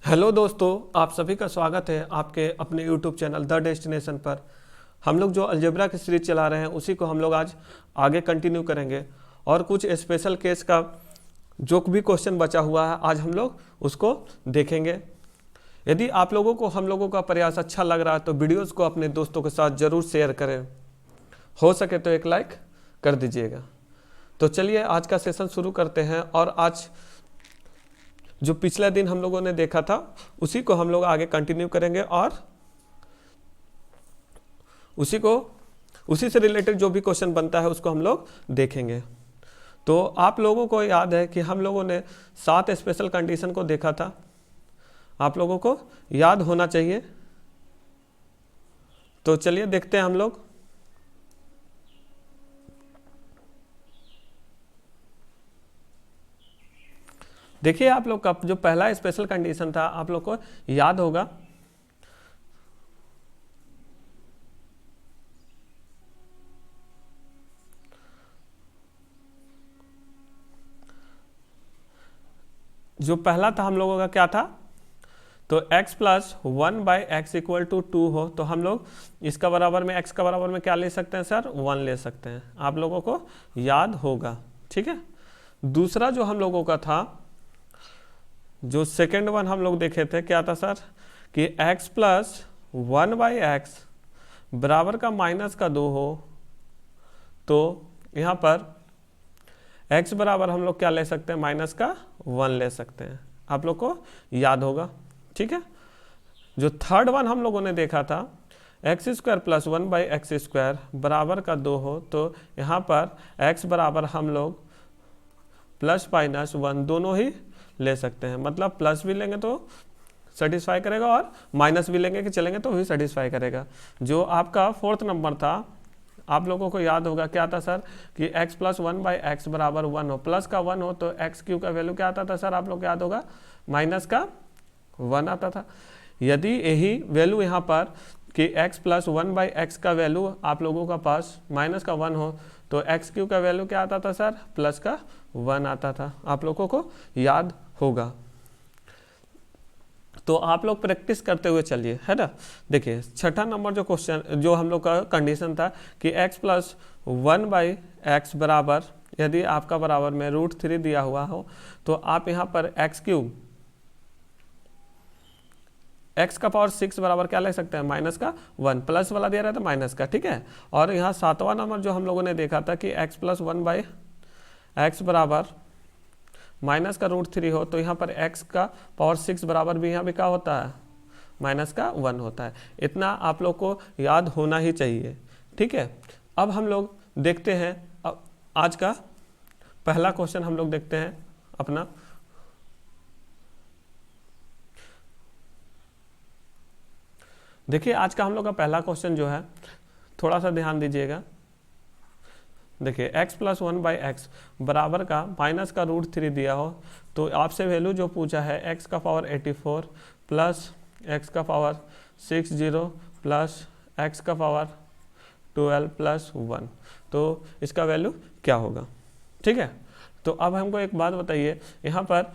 Hello दोस्तों, आप सभी का स्वागत है आपके अपने यूट्यूब चैनल द डेस्टिनेशन पर। हम लोग जो अलजेब्रा की सीरीज चला रहे हैं उसी को हम लोग आज आगे कंटिन्यू करेंगे और कुछ स्पेशल केस का जो भी क्वेश्चन बचा हुआ है आज हम लोग उसको देखेंगे। यदि आप लोगों को हम लोगों का प्रयास अच्छा लग रहा है तो वीडियोज़ को अपने दोस्तों के साथ ज़रूर शेयर करें, हो सके तो एक लाइक कर दीजिएगा। तो चलिए आज का सेशन शुरू करते हैं और आज जो पिछले दिन हम लोगों ने देखा था उसी को हम लोग आगे कंटिन्यू करेंगे और उसी से रिलेटेड जो भी क्वेश्चन बनता है उसको हम लोग देखेंगे। तो आप लोगों को याद है कि हम लोगों ने 7 स्पेशल कंडीशन को देखा था, आप लोगों को याद होना चाहिए। तो चलिए देखते हैं हम लोग। देखिए आप लोग का जो पहला स्पेशल कंडीशन था आप लोग को याद होगा। जो पहला था हम लोगों का क्या था, तो x plus 1/x equal to 2 हो तो हम लोग इसका बराबर में x का बराबर में क्या ले सकते हैं सर, 1 ले सकते हैं। आप लोगों को याद होगा, ठीक है। दूसरा जो हम लोगों का था, जो सेकेंड वन हम लोग देखे थे, क्या था सर कि x प्लस 1/x बराबर का माइनस का 2 हो तो यहाँ पर x बराबर हम लोग क्या ले सकते हैं, माइनस का 1 ले सकते हैं। आप लोग को याद होगा, ठीक है। जो थर्ड वन हम लोगों ने देखा था, x² प्लस 1/x² बराबर का 2 हो तो यहाँ पर x बराबर हम लोग प्लस माइनस 1 दोनों ही ले सकते हैं। मतलब प्लस भी लेंगे तो सेटिस्फाई करेगा और माइनस भी लेंगे कि चलेंगे तो भी सेटिस्फाई करेगा। जो आपका फोर्थ नंबर था, आप लोगों को याद होगा क्या था सर कि x प्लस 1/x बराबर 1 हो, प्लस का 1 हो तो x³ का वैल्यू क्या आता था सर, आप लोग को याद होगा माइनस का 1 आता था। यदि यही वैल्यू यहाँ पर कि x प्लस 1/x का वैल्यू आप लोगों का पास माइनस का 1 हो तो x³ का वैल्यू क्या आता था सर, प्लस का 1 आता था। आप लोगों को याद होगा। तो आप लोग प्रैक्टिस करते हुए चलिए, है ना। देखिए छठा नंबर जो क्वेश्चन जो हम लोग का कंडीशन था कि x प्लस 1/x बराबर, यदि आपका बराबर में √3 दिया हुआ हो तो आप यहाँ पर x³ x का पावर 6 बराबर क्या ले सकते हैं, माइनस का 1, प्लस वाला दिया रहता है माइनस का, ठीक है। और यहाँ सातवां नंबर जो हम लोगों ने देखा था कि x प्लस 1/x बराबर माइनस का √3 हो तो यहाँ पर x का पावर 6 बराबर भी यहाँ भी क्या होता है, माइनस का 1 होता है। इतना आप लोग को याद होना ही चाहिए, ठीक है। अब हम लोग देखते हैं, अब आज का पहला क्वेश्चन हम लोग देखते हैं अपना। देखिए आज का हम लोग का पहला क्वेश्चन जो है, थोड़ा सा ध्यान दीजिएगा। देखिए x प्लस 1/x बराबर का माइनस का √3 दिया हो तो आपसे वैल्यू जो पूछा है x का पावर 84 प्लस x का पावर 60 प्लस x का पावर 12 प्लस 1, तो इसका वैल्यू क्या होगा, ठीक है। तो अब हमको एक बात बताइए, यहाँ पर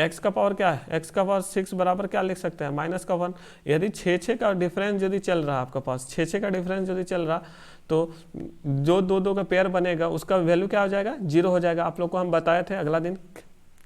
x का पावर क्या है, x का पावर 6 बराबर क्या लिख सकते हैं, माइनस का 1। यदि 6 का डिफरेंस यदि चल रहा है आपका पास, 6 का डिफरेंस यदि चल रहा तो जो 2 का पेयर बनेगा उसका वैल्यू क्या हो जाएगा, 0 हो जाएगा। आप लोग को हम बताए थे अगला दिन,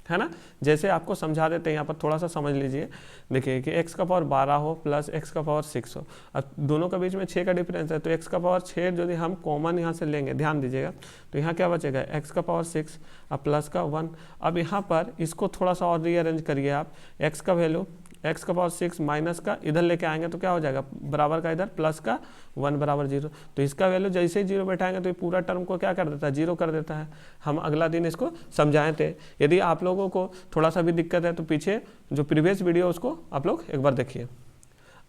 है ना। जैसे आपको समझा देते हैं, यहाँ पर थोड़ा सा समझ लीजिए। देखिए कि x का पावर 12 हो प्लस x का पावर 6 हो, अब दोनों के बीच में 6 का डिफरेंस है तो x का पावर 6 यदि हम कॉमन यहाँ से लेंगे, ध्यान दीजिएगा, तो यहाँ क्या बचेगा, x का पावर 6 अब प्लस का 1। अब यहाँ पर इसको थोड़ा सा और रीअरेंज करिए आप, x का वैल्यू x का पावर 6 माइनस का इधर लेके आएंगे तो क्या हो जाएगा, बराबर का इधर प्लस का 1 बराबर 0। तो इसका वैल्यू जैसे ही 0 बैठाएंगे तो ये पूरा टर्म को क्या कर देता है, 0 कर देता है। हम अगला दिन इसको समझाए थे। यदि आप लोगों को थोड़ा सा भी दिक्कत है तो पीछे जो प्रीवियस वीडियो उसको आप लोग एक बार देखिए।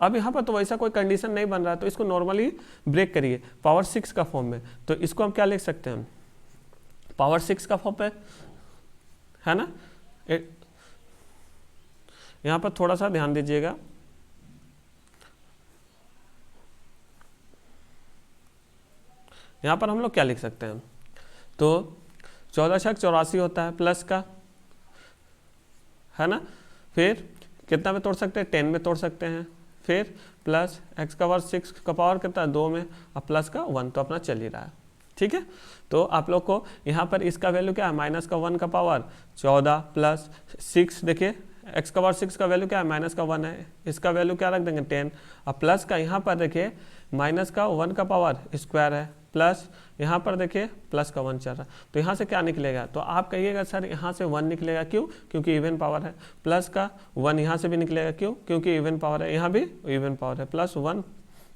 अब यहाँ पर तो वैसा कोई कंडीशन नहीं बन रहा है तो इसको नॉर्मली ब्रेक करिए पावर 6 का फॉर्म में। तो इसको हम क्या लिख सकते हैं, पावर 6 का फॉर्म पे, है ना। यहाँ पर थोड़ा सा ध्यान दीजिएगा। यहाँ पर हम लोग क्या लिख सकते हैं, तो 14 छक 84 होता है प्लस का, है ना। फिर कितना में तोड़ सकते हैं, 10 में तोड़ सकते हैं, फिर प्लस x का पावर 6 का पावर कितना है 2 में, अब प्लस का 1 तो अपना चल ही रहा है। ठीक है, तो आप लोग को यहाँ पर इसका वैल्यू क्या है, माइनस का 1 का पावर 14 प्लस 6, देखिए x का पावर 6 का वैल्यू क्या है, माइनस का 1 है, इसका वैल्यू क्या रख देंगे 10। अब प्लस का यहाँ पर देखिए माइनस का 1 का पावर स्क्वायर है, प्लस यहाँ पर देखिए प्लस का 1 चल रहा है, तो यहाँ से क्या निकलेगा, तो आप कहिएगा सर यहाँ से 1 निकलेगा, क्यों, क्योंकि इवन पावर है, प्लस का 1 यहाँ से भी निकलेगा, क्यों, क्योंकि इवन पावर है, यहाँ भी इवन पावर है, प्लस 1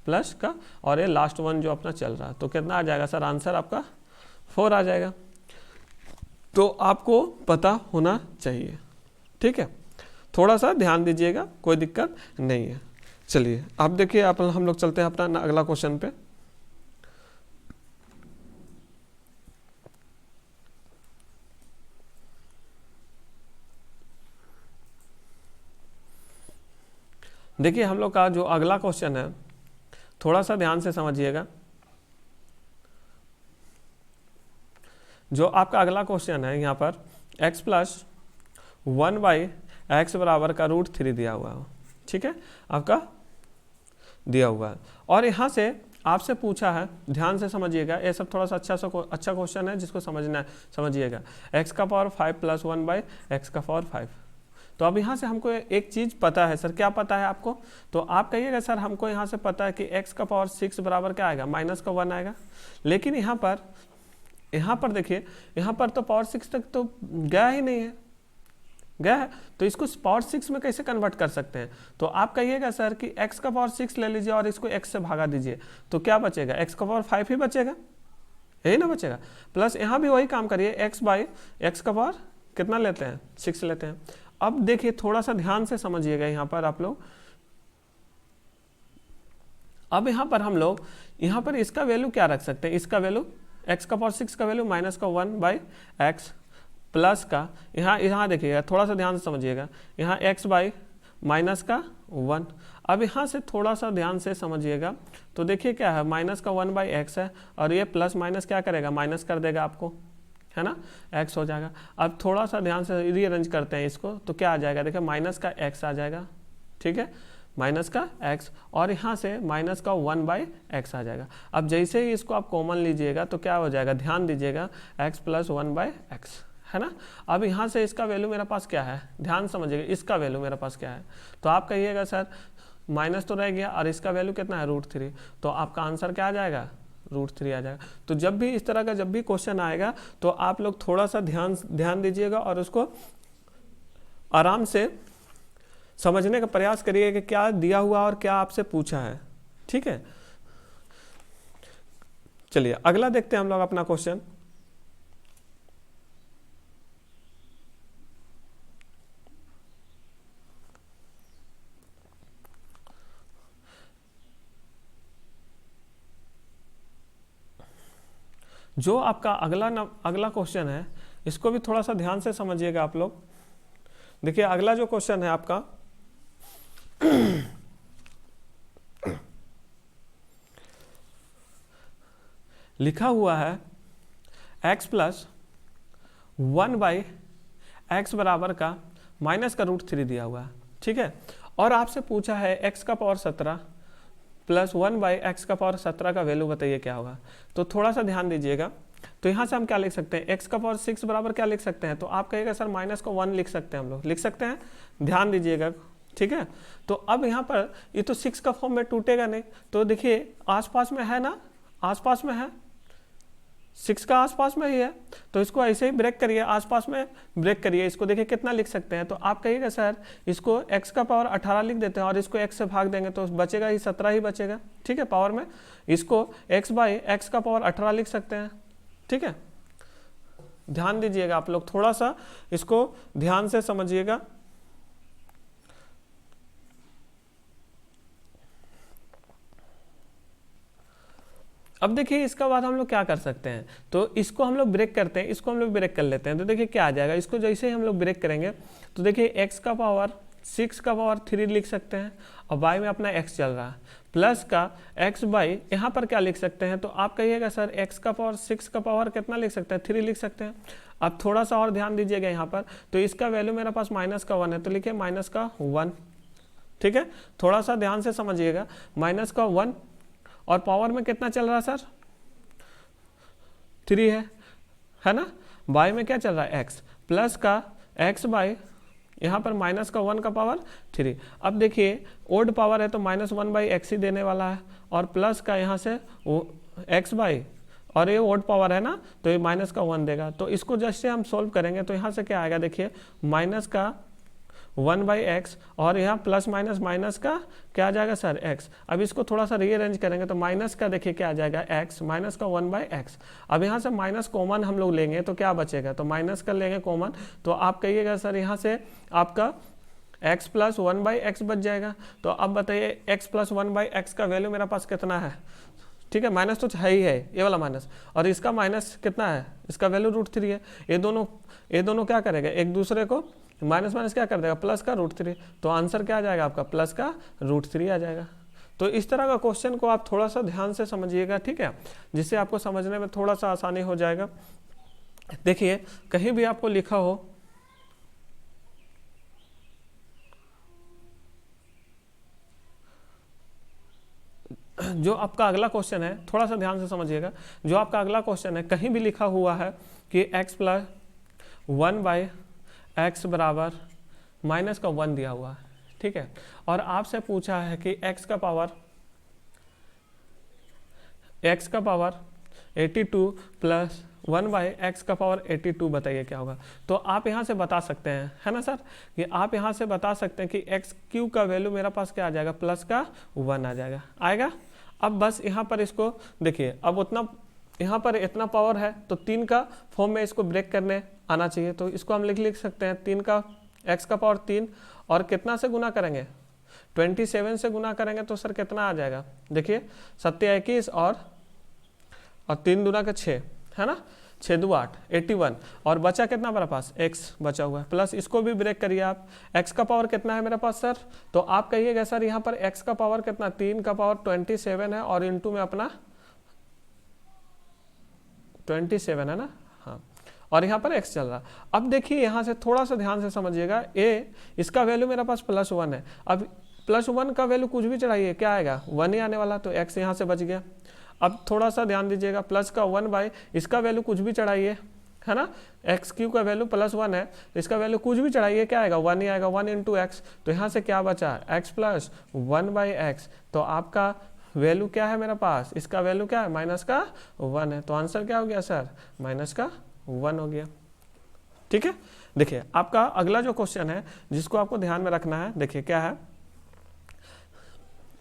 प्लस का और ये लास्ट 1 जो अपना चल रहा है, तो कितना आ जाएगा सर, आंसर आपका 4 आ जाएगा। तो आपको पता होना चाहिए, ठीक है, थोड़ा सा ध्यान दीजिएगा, कोई दिक्कत नहीं है। चलिए अब देखिए आप हम लोग चलते हैं अपना अगला क्वेश्चन पे। देखिए हम लोग का जो अगला क्वेश्चन है थोड़ा सा ध्यान से समझिएगा। जो आपका अगला क्वेश्चन है यहाँ पर x प्लस 1/x बराबर का √3 दिया हुआ है, ठीक है, आपका दिया हुआ है, और यहाँ से आपसे पूछा है, ध्यान से समझिएगा, ये सब थोड़ा सा अच्छा क्वेश्चन है जिसको समझना है, समझिएगा, x का पावर 5 प्लस 1/x का पावर 5। तो अब यहाँ से हमको एक चीज़ पता है, सर क्या पता है आपको, तो आप कहिएगा सर हमको यहाँ से पता है कि x का पावर 6 बराबर क्या आएगा, माइनस का 1 आएगा, लेकिन यहाँ पर देखिए, यहाँ पर तो पावर 6 तक तो गया ही नहीं है, गया है, तो इसको पावर 6 में कैसे कन्वर्ट कर सकते हैं, तो आप कहिएगा सर कि x का पावर 6 ले लीजिए और इसको x से भागा दीजिए, तो क्या बचेगा, x का पावर 5 ही बचेगा, यही ना बचेगा, प्लस यहाँ भी वही काम करिए, x का पावर कितना लेते हैं, 6 लेते हैं। अब देखिए थोड़ा सा ध्यान से समझिएगा यहाँ पर आप लोग, अब यहाँ पर हम लोग यहाँ पर इसका वैल्यू क्या रख सकते हैं, इसका वैल्यू x का पावर 6 का वैल्यू माइनस का 1/x प्लस का यहाँ देखिएगा, थोड़ा सा ध्यान से समझिएगा, यहाँ x बाई माइनस का 1। अब यहाँ से थोड़ा सा ध्यान से समझिएगा, तो देखिए क्या है, माइनस का 1/x है और ये प्लस माइनस क्या करेगा, माइनस कर देगा आपको, है ना, x हो जाएगा। अब थोड़ा सा ध्यान से रीअरेंज करते हैं इसको, तो क्या आ जाएगा, देखिए माइनस का x आ जाएगा, ठीक है, माइनस का x, और यहाँ से माइनस का 1/x आ जाएगा। अब जैसे ही इसको आप कॉमन लीजिएगा तो क्या हो जाएगा, ध्यान दीजिएगा, x प्लस 1/x, है ना। अब यहाँ से इसका वैल्यू मेरे पास क्या है, ध्यान समझिएगा, इसका वैल्यू मेरे पास क्या है, तो आप कहिएगा सर माइनस तो रह गया और इसका वैल्यू कितना है, √3, तो आपका आंसर क्या आ जाएगा, √3 आ जाएगा। तो जब भी इस तरह का जब भी क्वेश्चन आएगा तो आप लोग थोड़ा सा ध्यान दीजिएगा और उसको आराम से समझने का प्रयास करिएगा कि क्या दिया हुआ और क्या आपसे पूछा है, ठीक है। चलिए अगला देखते हैं हम लोग अपना क्वेश्चन। जो आपका अगला क्वेश्चन है इसको भी थोड़ा सा ध्यान से समझिएगा आप लोग। देखिए अगला जो क्वेश्चन है आपका लिखा हुआ है x प्लस 1/x बराबर का माइनस का √3 दिया हुआ है, ठीक है, और आपसे पूछा है x का पावर 17 प्लस 1/x का पावर 17 का वैल्यू बताइए क्या होगा। तो थोड़ा सा ध्यान दीजिएगा, तो यहाँ से हम क्या लिख सकते हैं, x का पावर 6 बराबर क्या लिख सकते हैं, तो आप कहिएगा सर माइनस का 1 लिख सकते हैं, हम लोग लिख सकते हैं, ध्यान दीजिएगा, ठीक है। तो अब यहाँ पर ये तो 6 का फॉर्म में टूटेगा नहीं, तो देखिए आसपास में है ना, आसपास में है, 6 का आसपास में ही है, तो इसको ऐसे ही ब्रेक करिए, आसपास में ब्रेक करिए, इसको देखिए कितना लिख सकते हैं, तो आप कहिएगा सर इसको x का पावर 18 लिख देते हैं और इसको x से भाग देंगे तो बचेगा ही 17 ही बचेगा, ठीक है, पावर में इसको x/x का पावर 18 लिख सकते हैं, ठीक है। ध्यान दीजिएगा आप लोग, थोड़ा सा इसको ध्यान से समझिएगा। अब देखिए इसका बाद हम लोग क्या कर सकते हैं, तो इसको हम लोग ब्रेक करते हैं, इसको हम लोग ब्रेक कर लेते हैं, तो देखिए क्या आ जाएगा, इसको जैसे ही हम लोग ब्रेक करेंगे तो देखिए x का पावर 6 का पावर 3 लिख सकते हैं और y में अपना x चल रहा है, प्लस का x बाई यहाँ पर क्या लिख सकते हैं, तो आप कहिएगा सर x का पावर 6 का पावर कितना लिख सकते हैं, 3 लिख सकते हैं। अब थोड़ा सा और ध्यान दीजिएगा यहाँ पर, तो इसका वैल्यू मेरे पास माइनस का 1 है, तो लिखिए माइनस का 1, ठीक है। थोड़ा सा ध्यान से समझिएगा, माइनस का 1 और पावर में कितना चल रहा है सर, 3 है ना। बाई में क्या चल रहा है, x, प्लस का x बाई यहाँ पर माइनस का 1 का पावर 3। अब देखिए ओड पावर है तो -1/x ही देने वाला है, और प्लस का यहाँ से x बाई, और ये ओड पावर है ना तो ये माइनस का 1 देगा। तो इसको जैसे हम सोल्व करेंगे तो यहाँ से क्या आएगा, देखिए माइनस का 1/x और यहाँ प्लस माइनस माइनस का क्या आ जाएगा सर, x। अब इसको थोड़ा सा रीअरेंज करेंगे तो माइनस का देखिए क्या आ जाएगा, x, माइनस का 1/x। अब यहाँ से माइनस कॉमन हम लोग लेंगे तो क्या बचेगा, तो माइनस का लेंगे कॉमन, तो आप कहिएगा सर यहाँ से आपका x प्लस 1/x बच जाएगा। तो अब बताइए x प्लस 1/x का वैल्यू मेरे पास कितना है, ठीक है, माइनस तो है ही है, ये वाला माइनस, और इसका माइनस कितना है, इसका वैल्यू √3 है। ये दोनों क्या करेगा, एक दूसरे को माइनस माइनस क्या कर देगा, प्लस का √3। तो आंसर क्या आ जाएगा आपका, प्लस का √3 आ जाएगा। तो इस तरह का क्वेश्चन को आप थोड़ा सा ध्यान से समझिएगा, ठीक है, जिससे आपको समझने में थोड़ा सा आसानी हो जाएगा। देखिए कहीं भी आपको लिखा हो जो आपका अगला क्वेश्चन है, थोड़ा सा ध्यान से समझिएगा, जो आपका अगला क्वेश्चन है कहीं भी लिखा हुआ है कि x प्लस 1/x बराबर माइनस का 1 दिया हुआ है, ठीक है, और आपसे पूछा है कि x का पावर 82 प्लस 1/x का पावर 82 बताइए क्या होगा। तो आप यहाँ से बता सकते हैं, है ना सर, कि आप यहाँ से बता सकते हैं कि x³ का वैल्यू मेरा पास क्या आ जाएगा, प्लस का 1 आ जाएगा, आएगा। अब बस यहाँ पर इसको देखिए, अब उतना यहाँ पर इतना पावर है तो 3 का फॉर्म में इसको ब्रेक करने आना चाहिए। तो इसको हम लिख सकते हैं 3 का x का पावर 3 और कितना से गुना करेंगे, 27 से गुना करेंगे तो सर कितना आ जाएगा, देखिए 7 21 और 3 दूना का 6, है ना, 6 2 8 81, और बचा कितना मेरे पास, x बचा हुआ है, प्लस इसको भी ब्रेक करिए आप। x का पावर कितना है मेरे पास सर, तो आप कहिएगा सर यहाँ पर x का पावर कितना, 3 का पावर 27 है और इंटू में अपना 27 है ना, हाँ, और यहाँ पर x चल रहा। अब देखिए यहाँ से थोड़ा सा ध्यान से समझिएगा, इसका वैल्यू मेरे पास +1 है। अब +1 का वैल्यू कुछ भी चढ़ाइए क्या आएगा, 1 ही आने वाला, तो x यहाँ से बच गया। अब थोड़ा सा ध्यान दीजिएगा, प्लस का 1/, इसका वैल्यू कुछ भी चढ़ाइए, है ना, x³ का वैल्यू +1 है, इसका वैल्यू कुछ भी चढ़ाइए क्या आएगा, 1 ही आएगा, 1 × x। तो यहाँ से क्या बचा, x प्लस 1/x, तो आपका वैल्यू क्या है मेरे पास, इसका वैल्यू क्या है, माइनस का 1 है। तो आंसर क्या हो गया सर, माइनस का 1 हो गया, ठीक है। देखिए आपका अगला जो क्वेश्चन है जिसको आपको ध्यान में रखना है, देखिए क्या है,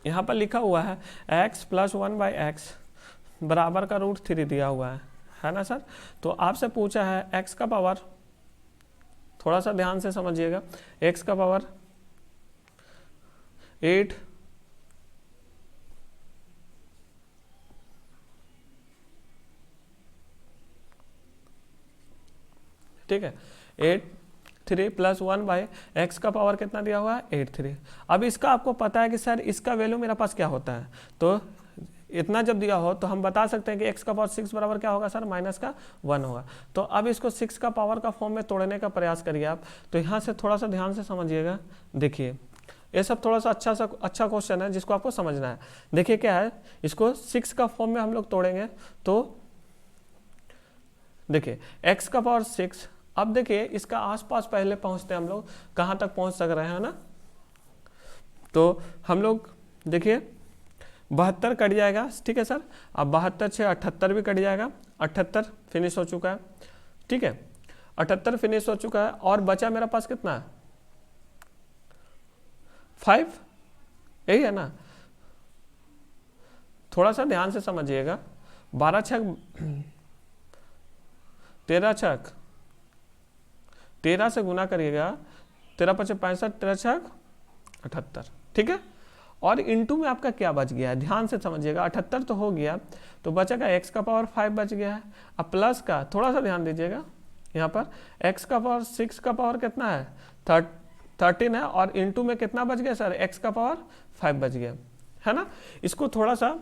यहाँ पर लिखा हुआ है x प्लस 1/x बराबर का √3 दिया हुआ है ना सर। तो आपसे पूछा है x का पावर, थोड़ा सा ध्यान से समझिएगा, x का पावर 8 ठीक है, 8 प्लस 1/x का पावर कितना दिया हुआ है, 8 अब इसका आपको पता है कि सर इसका वैल्यू मेरे पास क्या होता है, तो इतना जब दिया हो तो हम बता सकते हैं कि x का पावर 6 बराबर क्या होगा सर, माइनस का 1 होगा। तो अब इसको 6 का पावर का फॉर्म में तोड़ने का प्रयास करिए आप। तो यहाँ से थोड़ा सा ध्यान से समझिएगा, देखिए ये सब थोड़ा सा अच्छा क्वेश्चन है जिसको आपको समझना है। देखिए क्या है, इसको 6 का फॉर्म में हम लोग तोड़ेंगे तो देखिए x का पावर 6। अब देखिए इसका आसपास पहले पहुंचते हैं हम लोग, कहाँ तक पहुंच सक रहे हैं ना, तो हम लोग देखिए 72 कट जाएगा, ठीक है सर। अब 72 से 78 भी कट जाएगा, 78 फिनिश हो चुका है, ठीक है, 78 फिनिश हो चुका है, और बचा मेरा पास कितना है, 5, यही है ना। थोड़ा सा ध्यान से समझिएगा, 12 छक 13 छक 13 से गुना करिएगा, 13 × 5 = 65, 13 छक 78, ठीक है। और इंटू में आपका क्या बच गया है, ध्यान से समझिएगा, 78 तो हो गया, तो बचेगा x का पावर 5 बच गया है। अब प्लस का थोड़ा सा ध्यान दीजिएगा, यहाँ पर x का पावर 6 का पावर कितना है, 13 है और इंटू में कितना बच गया सर, x का पावर 5 बच गया, है ना। इसको थोड़ा सा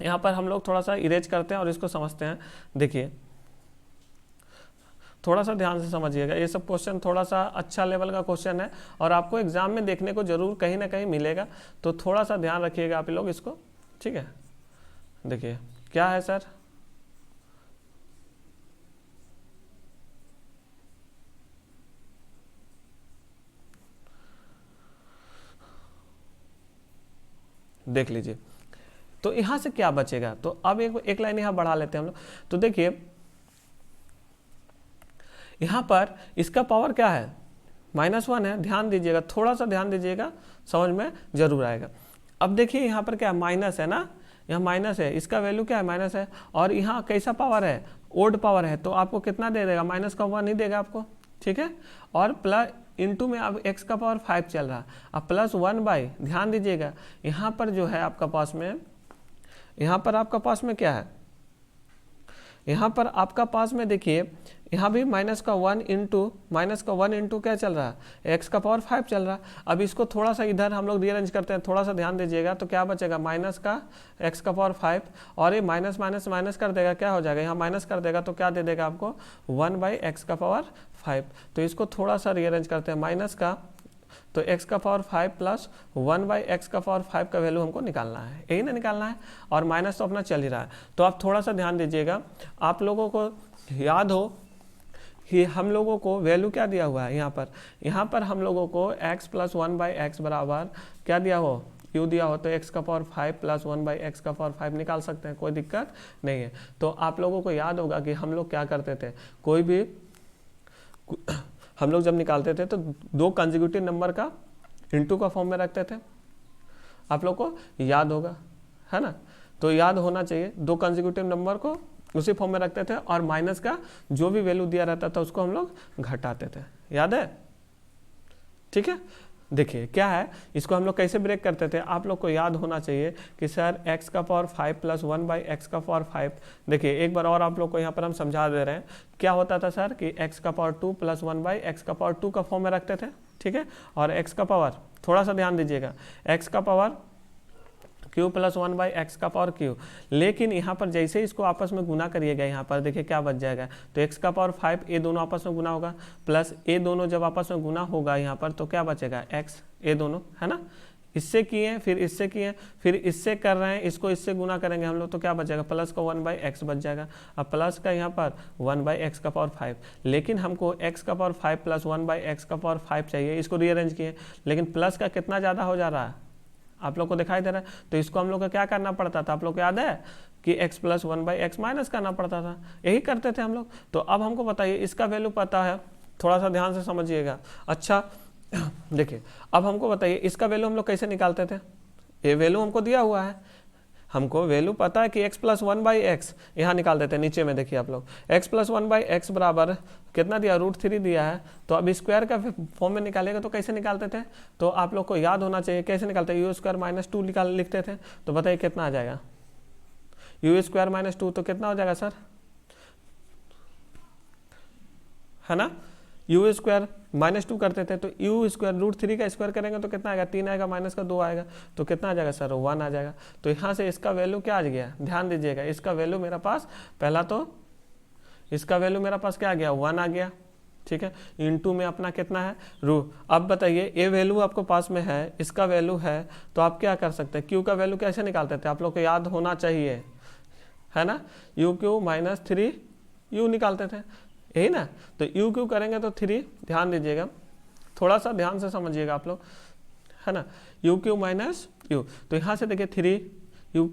यहाँ पर हम लोग थोड़ा सा इरेज करते हैं और इसको समझते हैं। देखिए थोड़ा सा ध्यान से समझिएगा, ये सब क्वेश्चन थोड़ा सा अच्छा लेवल का क्वेश्चन है और आपको एग्जाम में देखने को जरूर कहीं ना कहीं मिलेगा, तो थोड़ा सा ध्यान रखिएगा आप लोग इसको, ठीक है। देखिए क्या है सर, देख लीजिए, तो यहां से क्या बचेगा, तो अब एक लाइन यहां बढ़ा लेते हैं हम लोग। तो देखिए यहां पर इसका पावर क्या है, -1 है, ध्यान दीजिएगा, थोड़ा सा ध्यान दीजिएगा, समझ में जरूर आएगा। अब देखिए यहाँ पर क्या माइनस है ना, यहाँ माइनस है, इसका वैल्यू क्या है, माइनस है, और यहाँ कैसा पावर है, ओड पावर है, तो आपको कितना दे देगा, -1 ही देगा आपको, ठीक है। और प्लस इंटू में अब x का पावर 5 चल रहा, अब +1 बाई, ध्यान दीजिएगा यहाँ पर जो है आपका पास में, यहाँ पर आपका पास में क्या है, यहाँ पर आपका पास में देखिए यहाँ भी -1 इंटू क्या चल रहा है, x का पावर 5 चल रहा। अब इसको थोड़ा सा इधर हम लोग रीअरेंज करते हैं, थोड़ा सा ध्यान दीजिएगा, तो क्या बचेगा, माइनस का x का पावर 5 और ये माइनस माइनस माइनस कर देगा, क्या हो जाएगा, यहाँ माइनस कर देगा तो क्या दे देगा आपको, 1/x का पावर 5। तो इसको थोड़ा सा रीअरेंज करते हैं, माइनस का तो x का पावर 5 प्लस 1/x का पावर 5 का वैल्यू हमको निकालना है, यही ना निकालना है, और माइनस तो अपना चल ही रहा है। तो आप थोड़ा सा ध्यान दीजिएगा, आप लोगों को याद हो कि हम लोगों को वैल्यू क्या दिया हुआ है, यहाँ पर हम लोगों को x प्लस 1/x बराबर क्या दिया हो, u दिया हो, तो x का पावर 5 प्लस 1/x का पावर 5 निकाल सकते हैं, कोई दिक्कत नहीं है। तो आप लोगों को याद होगा कि हम लोग क्या करते थे, कोई भी हम लोग जब निकालते थे तो 2 कंसेक्यूटिव नंबर का इंटू का फॉर्म में रखते थे, आप लोग को याद होगा, है ना। तो याद होना चाहिए, 2 कंसेक्यूटिव नंबर को उसी फॉर्म में रखते थे और माइनस का जो भी वैल्यू दिया रहता था उसको हम लोग घटाते थे, याद है, ठीक है। देखिए क्या है, इसको हम लोग कैसे ब्रेक करते थे, आप लोग को याद होना चाहिए कि सर x का पावर 5 प्लस 1/x का पावर 5। देखिए एक बार और आप लोग को यहाँ पर हम समझा दे रहे हैं, क्या होता था सर कि x का पावर 2 प्लस 1/x का पावर 2 का फॉर्म में रखते थे, ठीक है। और x का पावर, थोड़ा सा ध्यान दीजिएगा, x का पावर q प्लस 1/x का पावर q, लेकिन यहाँ पर जैसे ही इसको आपस में गुना करिएगा, यहाँ पर देखिए क्या बच जाएगा, तो x का पावर 5 ये दोनों आपस में गुना होगा, प्लस ये दोनों जब आपस में गुना होगा यहाँ पर, तो क्या बचेगा, x, ये दोनों, है ना। इससे किए फिर इससे किए फिर इससे कर रहे हैं, इसको इससे गुना करेंगे हम लोग, तो क्या बचेगा, प्लस का 1/x बच जाएगा। अब प्लस का यहाँ पर 1/x का पावर 5, लेकिन हमको x का पावर 5 प्लस 1/x का पावर 5 चाहिए, इसको रीअरेंज किए, लेकिन प्लस का कितना ज़्यादा हो जा रहा है, आप लोग को दिखाई दे रहा है। तो इसको हम लोग को क्या करना पड़ता था, आप लोग को याद है कि x प्लस 1/x माइनस करना पड़ता था, यही करते थे हम लोग। तो अब हमको बताइए इसका वैल्यू पता है, थोड़ा सा ध्यान से समझिएगा। अच्छा देखिए अब हमको बताइए इसका वैल्यू हम लोग कैसे निकालते थे, ये वैल्यू हमको दिया हुआ है, हमको वैल्यू पता है कि x प्लस 1/x, यहाँ निकाल देते हैं, नीचे में देखिए आप लोग, x प्लस 1/x बराबर कितना दिया, √3 दिया है। तो अब स्क्वायर का फॉर्म में निकालेगा तो कैसे निकालते थे, तो आप लोग को याद होना चाहिए कैसे निकालते हैं, u² - 2 लिखते थे। तो बताइए कितना आ जाएगा, u² - 2 तो कितना हो जाएगा सर, है ना, u² - 2 करते थे, तो u² √3 का स्क्वायर करेंगे तो कितना आएगा, 3 आएगा, माइनस का 2 आएगा, तो कितना आ जाएगा सर, 1 आ जाएगा। तो यहाँ से इसका वैल्यू क्या आ गया, ध्यान दीजिएगा, इसका वैल्यू मेरा पास, पहला तो इसका वैल्यू मेरा पास क्या आ गया, 1 आ गया, ठीक है। इंटू में अपना कितना है, अब बताइए ये वैल्यू आपको पास में है, इसका वैल्यू है, तो आप क्या कर सकते हैं, क्यू का वैल्यू कैसे निकालते थे, आप लोग को याद होना चाहिए, है ना, u³ - 3u निकालते थे, यही ना। तो u³ करेंगे तो 3, ध्यान दीजिएगा, थोड़ा सा ध्यान से समझिएगा आप लोग, है ना, u³ - u, तो यहाँ से देखिए 3u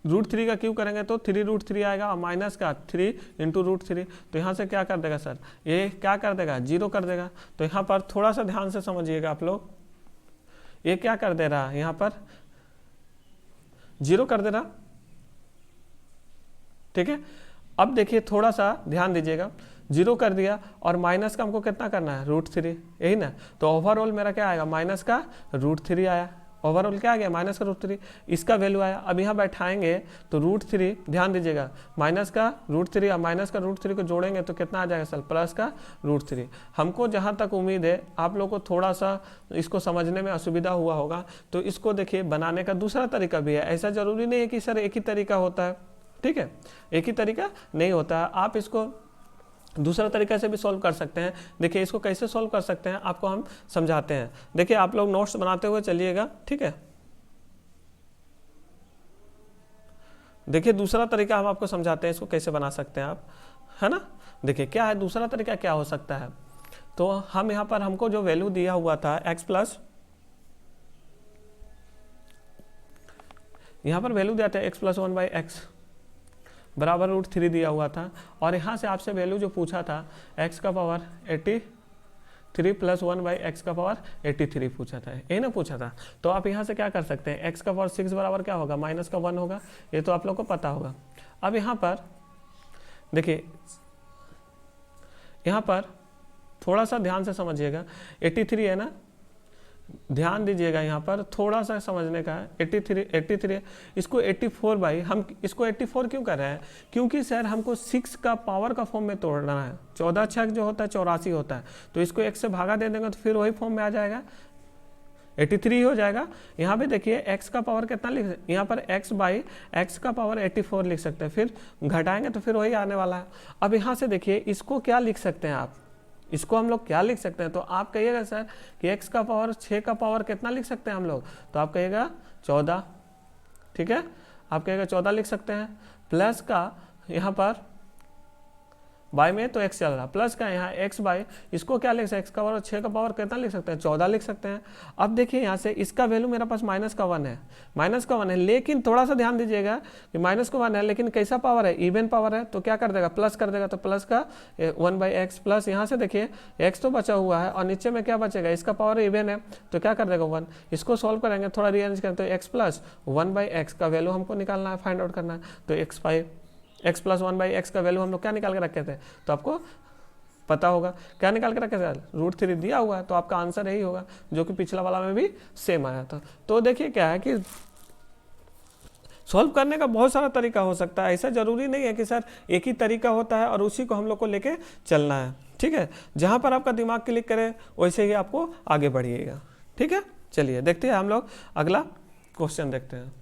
√3 का क्यू करेंगे तो 3√3 आएगा, और माइनस का 3 इंटू √3, तो यहाँ से क्या कर देगा सर, ये क्या कर देगा, 0 कर देगा। तो यहाँ पर थोड़ा सा ध्यान से समझिएगा आप लोग, ये क्या कर दे रहा है, यहाँ पर 0 कर दे रहा, ठीक है। अब देखिए थोड़ा सा ध्यान दीजिएगा, 0 कर दिया और माइनस का हमको कितना करना है, √3, यही ना। तो ओवरऑल मेरा क्या आएगा, माइनस का √3 आया, ओवरऑल क्या आ गया माइनस का √3, इसका वैल्यू आया। अब यहाँ बैठाएंगे तो √3, ध्यान दीजिएगा माइनस का √3 और माइनस का √3 को जोड़ेंगे तो कितना आ जाएगा सर, प्लस का √3। हमको जहाँ तक उम्मीद है आप लोग को थोड़ा सा इसको समझने में असुविधा हुआ होगा, तो इसको देखिए बनाने का दूसरा तरीका भी है। ऐसा जरूरी नहीं है कि सर एक ही तरीका होता है, ठीक है, एक ही तरीका नहीं होता है, आप इसको दूसरा तरीका से भी सॉल्व कर सकते हैं। देखिए इसको कैसे सॉल्व कर सकते हैं आपको हम समझाते हैं। देखिए आप लोग नोट्स बनाते हुए चलिएगा, ठीक है। देखिए दूसरा तरीका हम आपको समझाते हैं, इसको कैसे बना सकते हैं आप, है ना। देखिए क्या है दूसरा तरीका, क्या हो सकता है। तो हम यहाँ पर हमको जो वैल्यू दिया हुआ था x प्लस, यहाँ पर वैल्यू दिया था x प्लस 1/x बराबर √3 दिया हुआ था, और यहाँ से आपसे वैल्यू जो पूछा था x का पावर 83 प्लस 1/x का पावर 83 पूछा था, यही ना पूछा था। तो आप यहाँ से क्या कर सकते हैं, x का पावर 6 बराबर क्या होगा, माइनस का 1 होगा, ये तो आप लोग को पता होगा। अब यहाँ पर देखिए, यहाँ पर थोड़ा सा ध्यान से समझिएगा, 83 है ना, ध्यान दीजिएगा यहाँ पर थोड़ा सा समझने का है। 83 इसको 84 बाई, हम इसको 84 क्यों कर रहे हैं, क्योंकि सर हमको 6 का पावर का फॉर्म में तोड़ना है। 14 छक जो होता है 84 होता है, तो इसको 1 से भागा दे देंगे तो फिर वही फॉर्म में आ जाएगा, 83 हो जाएगा। यहाँ पे देखिए x का पावर कितना लिख सकते, यहाँ पर x बाई x का पावर 84 लिख सकते हैं, फिर घटाएंगे तो फिर वही आने वाला है। अब यहाँ से देखिए इसको क्या लिख सकते हैं आप, इसको हम लोग क्या लिख सकते हैं, तो आप कहिएगा सर कि x का पावर 6 का पावर कितना लिख सकते हैं हम लोग, तो आप कहिएगा 14, ठीक है, आप कहिएगा 14 लिख सकते हैं। प्लस का यहाँ पर बाई में तो x चल रहा, प्लस का यहाँ x बाई, इसको क्या लिख सकते हैं, x का पावर 6 का पावर कितना लिख सकते हैं, 14 लिख सकते हैं। अब देखिए यहाँ से इसका वैल्यू मेरे पास माइनस का 1 है, माइनस का 1 है, लेकिन थोड़ा सा ध्यान दीजिएगा कि माइनस का 1 है, लेकिन कैसा पावर है, इवन पावर है, तो क्या कर देगा, प्लस कर देगा, तो प्लस का 1/x प्लस यहाँ से देखिए x तो बचा हुआ है और नीचे में क्या बचेगा, इसका पावर इवन है तो क्या कर देगा 1। इसको सॉल्व करेंगे, थोड़ा रीअरेंज करें तो x प्लस 1/x का वैल्यू हमको निकालना है, फाइंड आउट करना है। तो x प्लस 1/x का वैल्यू हम लोग क्या निकाल के रखे थे, तो आपको पता होगा क्या निकाल के रखे थे, √3 दिया हुआ है, तो आपका आंसर यही होगा जो कि पिछला वाला में भी सेम आया था। तो देखिए क्या है कि सॉल्व करने का बहुत सारा तरीका हो सकता है, ऐसा जरूरी नहीं है कि सर एक ही तरीका होता है और उसी को हम लोग को लेके चलना है, ठीक है। जहाँ पर आपका दिमाग क्लिक करे वैसे ही आपको आगे बढ़िएगा, ठीक है। चलिए देखते हैं हम लोग अगला क्वेश्चन देखते हैं।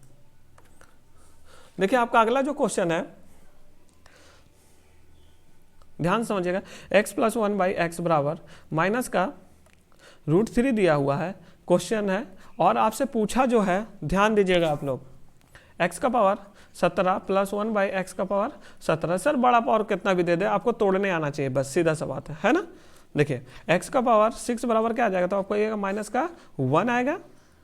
देखिए आपका अगला जो क्वेश्चन है, ध्यान समझिएगा, x प्लस 1/x बराबर माइनस का √3 दिया हुआ है, क्वेश्चन है, और आपसे पूछा जो है, ध्यान दीजिएगा आप लोग, x का पावर 17 प्लस 1/x का पावर 17। सर बड़ा पावर कितना भी दे दे, आपको तोड़ने आना चाहिए, बस सीधा सा बात है ना। देखिए x का पावर 6 बराबर क्या आ जाएगा, तो आपको ये माइनस का 1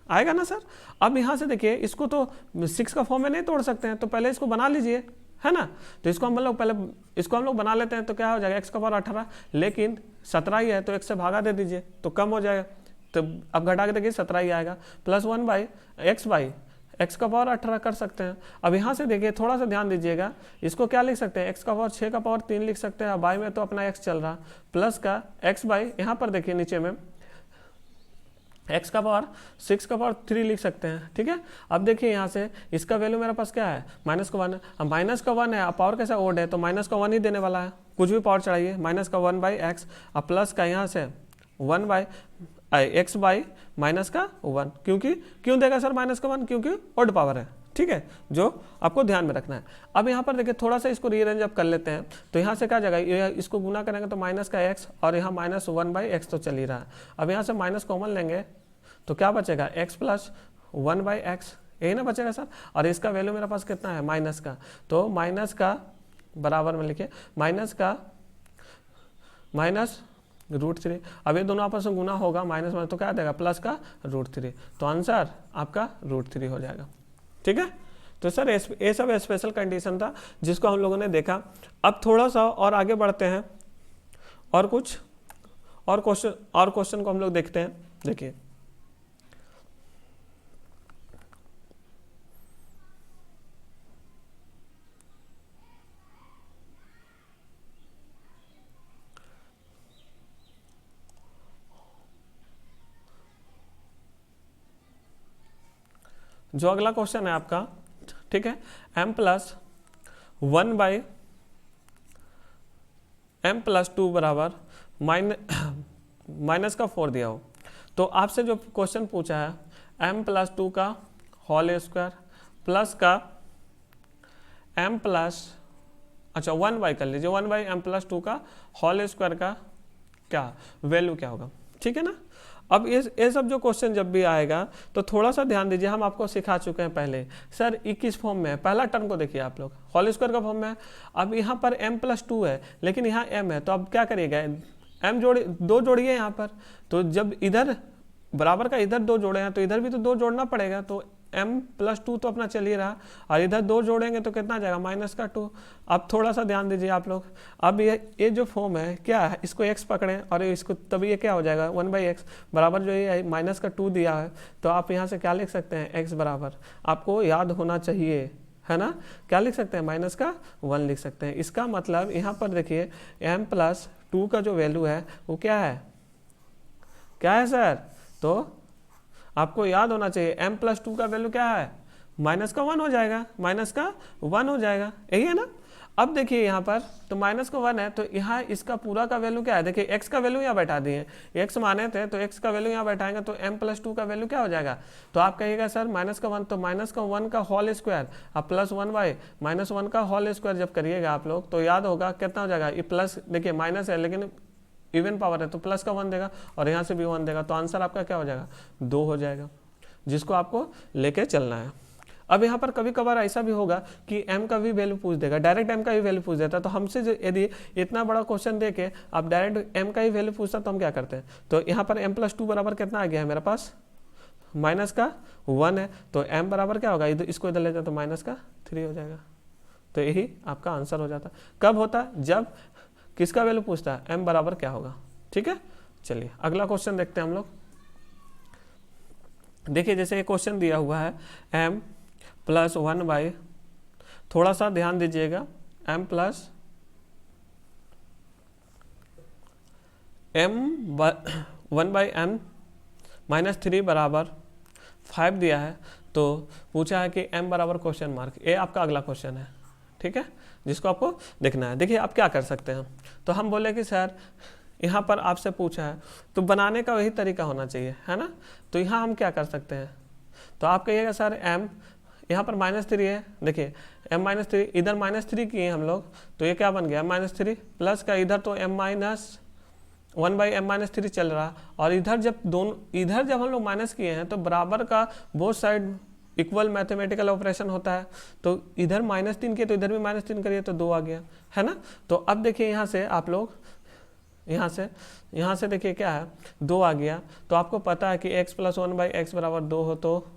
आएगा ना सर। अब यहाँ से देखिए इसको तो 6 का फॉर्म में नहीं तोड़ सकते हैं, तो पहले इसको बना लीजिए, है ना। तो इसको हम लोग पहले इसको हम लोग बना लेते हैं, तो क्या हो जाएगा, x का पावर 18, लेकिन 17 ही है तो x से भागा दे दीजिए तो कम हो जाएगा, तो अब घटा के देखिए 17 ही आएगा, प्लस 1/x बाई x का पावर 18 कर सकते हैं। अब यहाँ से देखिए थोड़ा सा ध्यान दीजिएगा, इसको क्या लिख सकते हैं, x का पावर 6 का पावर 3 लिख सकते हैं, बाई में तो अपना x चल रहा, प्लस का x बाई, यहाँ पर देखिए नीचे में x का पावर 6 का पावर 3 लिख सकते हैं, ठीक है। अब देखिए यहाँ से इसका वैल्यू मेरे पास क्या है, माइनस का 1 है। अब माइनस का 1 है, अब पावर कैसा ओड है, तो माइनस का 1 ही देने वाला है, कुछ भी पावर चढ़ाइए, माइनस का 1/x, अब प्लस का यहाँ से 1/x बाई माइनस का 1, क्योंकि क्यों देगा सर माइनस का 1, क्योंकि ओड पावर है, ठीक है, जो आपको ध्यान में रखना है। अब यहाँ पर देखिए थोड़ा सा इसको रीअरेंज अप कर लेते हैं, तो यहाँ से क्या जाएगा, इसको गुना करेंगे तो माइनस का x, और यहाँ माइनस 1/x तो चल ही रहा है। अब यहाँ से माइनस कॉमन लेंगे तो क्या बचेगा, x प्लस 1/x, यही ना बचेगा सर। और इसका वैल्यू मेरे पास कितना है, माइनस का, तो माइनस का बराबर में लिखिए माइनस √3। अब ये दोनों आपस में गुना होगा, माइनस में तो क्या देगा, प्लस का √3, तो आंसर आपका √3 हो जाएगा, ठीक है। तो सर ये सब स्पेशल कंडीशन था जिसको हम लोगों ने देखा। अब थोड़ा सा और आगे बढ़ते हैं, और कुछ और क्वेश्चन को हम लोग देखते हैं। देखिए जो अगला क्वेश्चन है आपका, ठीक है, m+2 बराबर माइनस का 4 दिया हो, तो आपसे जो क्वेश्चन पूछा है m+2 का होल स्क्वायर प्लस का m प्लस, अच्छा 1/, कर लीजिए 1/m+2 का होल स्क्वायर का क्या वैल्यू क्या होगा, ठीक है ना। अब ये सब जो क्वेश्चन जब भी आएगा तो थोड़ा सा ध्यान दीजिए, हम आपको सिखा चुके हैं पहले। सर ये किस फॉर्म में है, पहला टर्म को देखिए आप लोग, होल स्क्वायर का फॉर्म में है। अब यहाँ पर m+2 है लेकिन यहाँ m है, तो अब क्या करिएगा, m दो जोड़िए यहाँ पर, तो जब इधर बराबर का इधर 2 जोड़े हैं तो इधर भी तो 2 जोड़ना पड़ेगा, तो m+2 तो अपना चल ही रहा, और इधर 2 जोड़ेंगे तो कितना आ जाएगा -2। अब थोड़ा सा ध्यान दीजिए आप लोग, अब ये जो फॉर्म है क्या है, इसको x पकड़ें और इसको, तभी ये क्या हो जाएगा 1/x बराबर जो ये -2 दिया है, तो आप यहाँ से क्या लिख सकते हैं, x बराबर आपको याद होना चाहिए, है ना, क्या लिख सकते हैं, -1 लिख सकते हैं। इसका मतलब यहाँ पर देखिए m+2 का जो वैल्यू है वो क्या है सर, तो आपको याद होना चाहिए m+2 का वैल्यू क्या है, -1 हो जाएगा, -1 हो जाएगा, यही है ना। अब देखिए यहाँ पर तो -1 है, तो यहाँ इसका पूरा का वैल्यू क्या है, देखिए x का वैल्यू यहाँ बैठा दिए, x माने थे तो x का वैल्यू यहाँ बैठाएंगे, तो m+2 का वैल्यू क्या हो जाएगा, तो आप कहिएगा सर -1, तो -1 का होल स्क्वायर अब +1/-1 का होल स्क्वायर जब करिएगा आप लोग, तो याद होगा कितना हो जाएगा, ये प्लस, देखिए माइनस है लेकिन इवन पावर है तो प्लस का 1 देगा और यहाँ से भी 1 देगा, तो आंसर आपका क्या हो जाएगा, 2 हो जाएगा, जिसको आपको लेके चलना है। अब यहाँ पर कभी कभार ऐसा भी होगा कि m का भी वैल्यू पूछ देगा, डायरेक्ट m का ही वैल्यू पूछ देता है, तो हमसे यदि इतना बड़ा क्वेश्चन दे के आप डायरेक्ट m का ही वैल्यू पूछता तो हम क्या करते हैं, तो यहाँ पर m+2 बराबर कितना आ गया है मेरे पास, -1 है, तो m बराबर क्या होगा, इसको इधर ले जाए तो -3 हो जाएगा, तो यही आपका आंसर हो जाता। कब होता, जब किसका वैल्यू पूछता है, m बराबर क्या होगा, ठीक है। चलिए अगला क्वेश्चन देखते हैं हम लोग। देखिए जैसे ये क्वेश्चन दिया हुआ है m+1/, थोड़ा सा ध्यान दीजिएगा, m1/m-3 बराबर 5 दिया है, तो पूछा है कि m बराबर क्वेश्चन मार्क, ये आपका अगला क्वेश्चन है, ठीक है, जिसको आपको देखना है। देखिए आप क्या कर सकते हैं, तो हम बोले कि सर यहाँ पर आपसे पूछा है तो बनाने का वही तरीका होना चाहिए, है ना, तो यहाँ हम क्या कर सकते हैं, तो आप कहिएगा सर m यहाँ पर -3 है, देखिए m-3 इधर -3 किए हम लोग, तो ये क्या बन गया -3 प्लस का इधर तो m-1/m-3 चल रहा, और इधर जब हम लोग माइनस किए हैं तो बराबर का both side equal mathematical operation होता है, तो इधर -3 किए तो इधर भी -3 करिए तो 2 आ गया, है ना। तो अब देखिए यहाँ से आप लोग यहाँ से देखिए क्या है, 2 आ गया, तो आपको पता है कि x + 1/x बराबर 2 हो, तो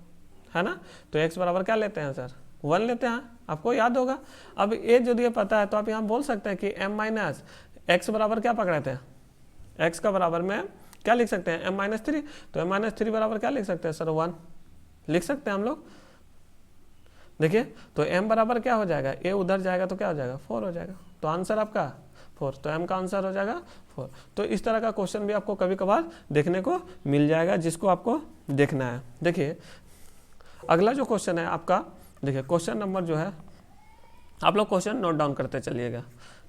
है ना, तो x बराबर क्या लेते हैं सर, 1 लेते हैं, आपको याद होगा। अब ये जो ये पता है तो आप यहाँ बोल सकते हैं कि m-x बराबर क्या पकड़े थे, x का बराबर में क्या लिख सकते हैं, m-3, तो m-3 बराबर क्या लिख सकते हैं सर, 1 लिख सकते हैं हम लोग। देखिए तो m बराबर क्या हो जाएगा, a उधर जाएगा तो क्या हो जाएगा, 4 हो जाएगा, तो आंसर आपका 4, तो m का आंसर हो जाएगा 4। तो इस तरह का क्वेश्चन भी आपको कभी कभार देखने को मिल जाएगा, जिसको आपको देखना है। देखिए अगला जो क्वेश्चन है आपका, देखिए क्वेश्चन नंबर जो है, आप लोग क्वेश्चन नोट डाउन करते चलिएगा,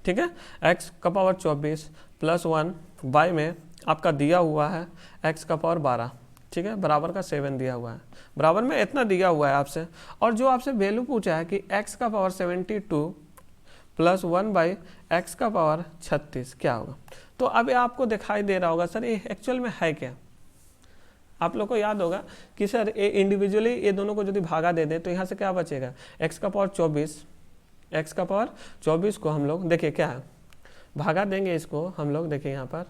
ठीक है। x का पावर 24 + 1 y में आपका दिया हुआ है x का पावर 12, ठीक है, बराबर का 7 दिया हुआ है, बराबर में इतना दिया हुआ है आपसे, और जो आपसे वैल्यू पूछा है कि x का पावर 72 + 1/x का पावर 36 क्या होगा, तो अब आपको दिखाई दे रहा होगा सर ये एक्चुअल में है क्या। आप लोग को याद होगा कि सर ये इंडिविजुअली ये दोनों को यदि भागा दे दें तो यहाँ से क्या बचेगा, x का पावर 24 को हम लोग देखिए क्या है, भागा देंगे इसको हम लोग, देखिए यहाँ पर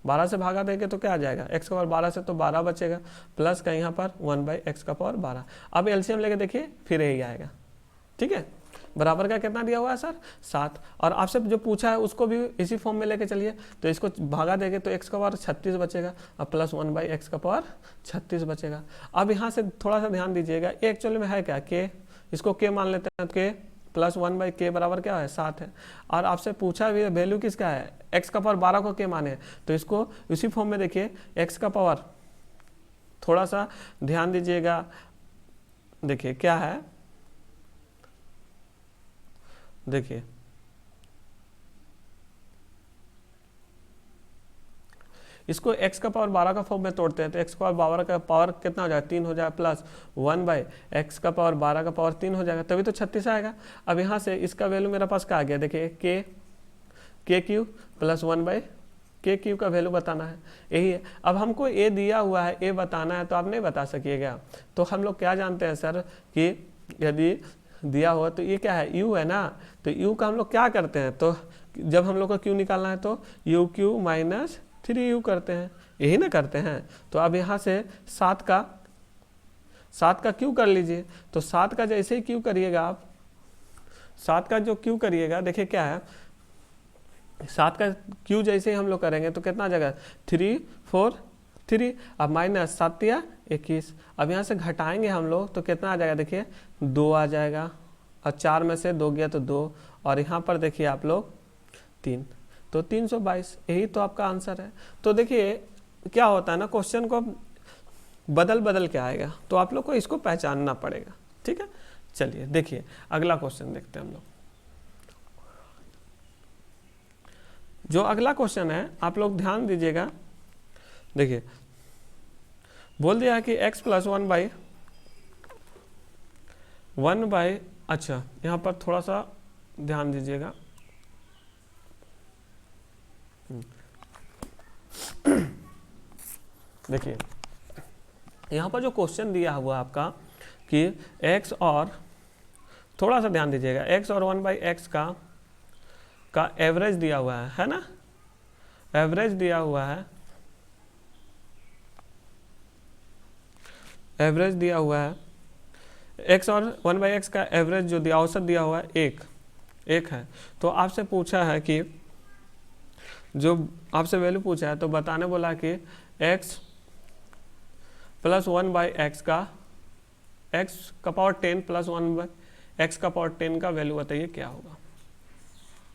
12 से भागा देंगे तो क्या आ जाएगा, x का पावर 12 से तो 12 बचेगा, प्लस का यहाँ पर 1/x का पावर 12। अब एलसीएम लेके देखिए फिर यही आएगा, ठीक है, बराबर का कितना दिया हुआ है सर 7, और आपसे जो पूछा है उसको भी इसी फॉर्म में लेके चलिए, तो इसको भागा देंगे तो x का पावर 36 बचेगा, और प्लस 1/x का पावर 36 बचेगा। अब यहाँ से थोड़ा सा ध्यान दीजिएगा, ये एक्चुअली में है क्या, k, इसको k मान लेते हैं, k + 1/k बराबर क्या है 7 है, और आपसे पूछा भी वैल्यू किसका है, x का पावर 12 को k माने, तो इसको इसी फॉर्म में देखिए x का पावर, थोड़ा सा ध्यान दीजिएगा, देखिए क्या है, देखिए इसको x का पावर 12 का फॉर्म में तोड़ते हैं तो x का पावर 12 का पावर कितना हो जाएगा, 3 हो जाएगा, प्लस 1/x का पावर 12 का पावर 3 हो जाएगा, तभी तो 36 आएगा। अब यहाँ से इसका वैल्यू मेरे पास क्या आ गया, देखिए k क्यू प्लस 1/k का वैल्यू बताना है, यही है। अब हमको a दिया हुआ है, a बताना है, तो आप नहीं बता सकिएगा। तो हम लोग क्या जानते हैं सर कि यदि दिया हुआ तो ये क्या है, u है ना, तो u का हम लोग क्या करते हैं, तो जब हम लोग को q निकालना है तो u क्यू माइनस 3u करते हैं, यही ना करते हैं। तो अब यहाँ से 7 का q कर लीजिए, तो 7 का जैसे ही q करिएगा आप, 7 का जो q करिएगा, देखिए क्या है, 7 का q जैसे ही हम लोग करेंगे तो कितना आ जाएगा, 3 4 3, अब माइनस 7 या 21, अब यहाँ से घटाएंगे हम लोग तो कितना आ जाएगा, देखिए 2 आ जाएगा, और 4 में से 2 गया तो 2, और यहाँ पर देखिए आप लोग 3, तो 322, यही तो आपका आंसर है। तो देखिए क्या होता है ना, क्वेश्चन को बदल के आएगा, तो आप लोग को इसको पहचानना पड़ेगा, ठीक है। चलिए देखिए अगला क्वेश्चन देखते हैं हम लोग। जो अगला क्वेश्चन है आप लोग ध्यान दीजिएगा, देखिए बोल दिया है कि x प्लस 1/, अच्छा यहाँ पर थोड़ा सा ध्यान दीजिएगा, देखिए यहाँ पर जो क्वेश्चन दिया हुआ आपका कि x और, थोड़ा सा ध्यान दीजिएगा, x और 1/x का एवरेज दिया हुआ है ना, एवरेज दिया हुआ है, एवरेज दिया हुआ है, x और 1/x का एवरेज जो दिया, औसत दिया हुआ है एक है। तो आपसे पूछा है कि जो आपसे वैल्यू पूछा है तो बताने बोला कि x प्लस 1/x का, x का पावर 10 प्लस 1/x का पावर 10 का वैल्यू बताइए क्या होगा,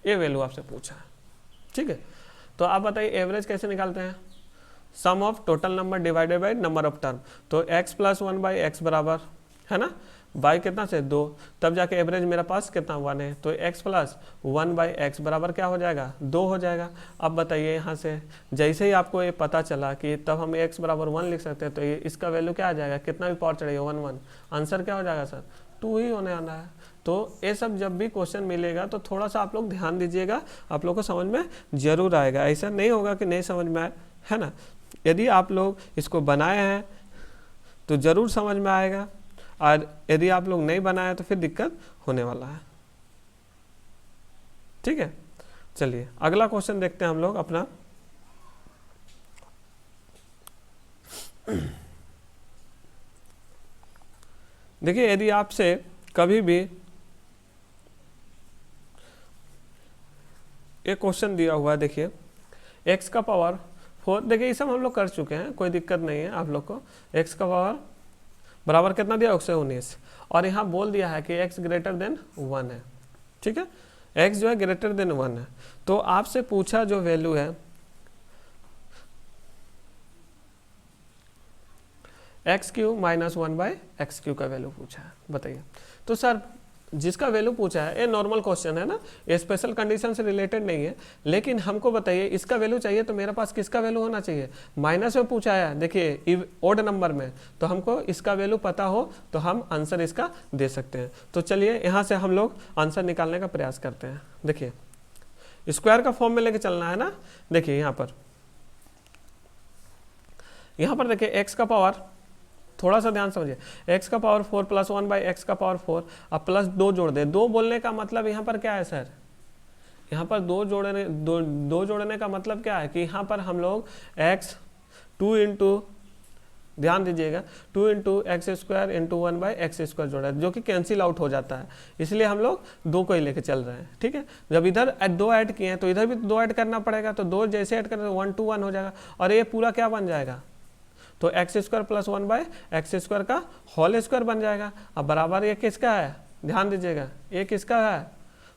ये वैल्यू आपसे पूछा है, ठीक है। तो आप बताइए एवरेज कैसे निकालते हैं, sum of total number divided by number of term, तो x प्लस 1/x बराबर है ना, बाई कितना से 2, तब जाके एवरेज मेरा पास कितना 1 है, तो x प्लस 1/x बराबर क्या हो जाएगा, 2 हो जाएगा। अब बताइए यहाँ से जैसे ही आपको ये पता चला कि तब हम x बराबर 1 लिख सकते हैं, तो ये इसका वैल्यू क्या आ जाएगा, कितना भी पावर चढ़ेगा 1 आंसर क्या हो जाएगा सर, 2 ही होने आना है। तो ये सब जब भी क्वेश्चन मिलेगा तो थोड़ा सा आप लोग ध्यान दीजिएगा, आप लोग को समझ में जरूर आएगा, ऐसा नहीं होगा कि नहीं समझ में आए, है ना। यदि आप लोग इसको बनाए हैं तो ज़रूर समझ में आएगा, और यदि आप लोग नहीं बनाए तो फिर दिक्कत होने वाला है, ठीक है। चलिए अगला क्वेश्चन देखते हैं हम लोग अपना। देखिए यदि आपसे कभी भी एक क्वेश्चन दिया हुआ है, देखिए x का पावर 4, देखिए ये सब हम लोग कर चुके हैं, कोई दिक्कत नहीं है आप लोग को। x का पावर बराबर कितना दिया, 119, और यहाँ बोल दिया है कि x ग्रेटर देन 1 है, ठीक है, x जो है ग्रेटर देन 1 है। तो आपसे पूछा जो वैल्यू है x Q minus 1/x Q का वैल्यू पूछा है, बताइए। तो सर जिसका वैल्यू पूछा है ये नॉर्मल क्वेश्चन है ना, ये स्पेशल कंडीशन से रिलेटेड नहीं है, लेकिन हमको बताइए इसका वैल्यू चाहिए तो मेरे पास किसका वैल्यू होना चाहिए, माइनस में पूछा है, देखिए ओड नंबर में, तो हमको इसका वैल्यू पता हो तो हम आंसर इसका दे सकते हैं। तो चलिए यहाँ से हम लोग आंसर निकालने का प्रयास करते हैं। देखिए स्क्वायर का फॉर्म में लेके चलना है ना, देखिए यहाँ पर देखिए एक्स का पावर, थोड़ा सा ध्यान समझिए, x का पावर 4 प्लस 1/x का पावर 4, अब प्लस 2 जोड़ दे, 2 बोलने का मतलब यहाँ पर क्या है सर, यहाँ पर दो जोड़ने का मतलब क्या है कि यहाँ पर हम लोग x 2 इंटू, ध्यान दीजिएगा, 2 into x square into 1/x square जोड़ा है, जो कि कैंसिल आउट हो जाता है, इसलिए हम लोग 2 को ही लेके चल रहे हैं, ठीक है। जब इधर 2 ऐड किए हैं तो इधर भी 2 ऐड करना पड़ेगा, तो 2 जैसे ऐड करें तो 1 to 1 हो जाएगा, और ये पूरा क्या बन जाएगा, तो x square plus 1/x square का होल स्क्वायर बन जाएगा। अब बराबर ये किसका है, ध्यान दीजिएगा, ये किसका है,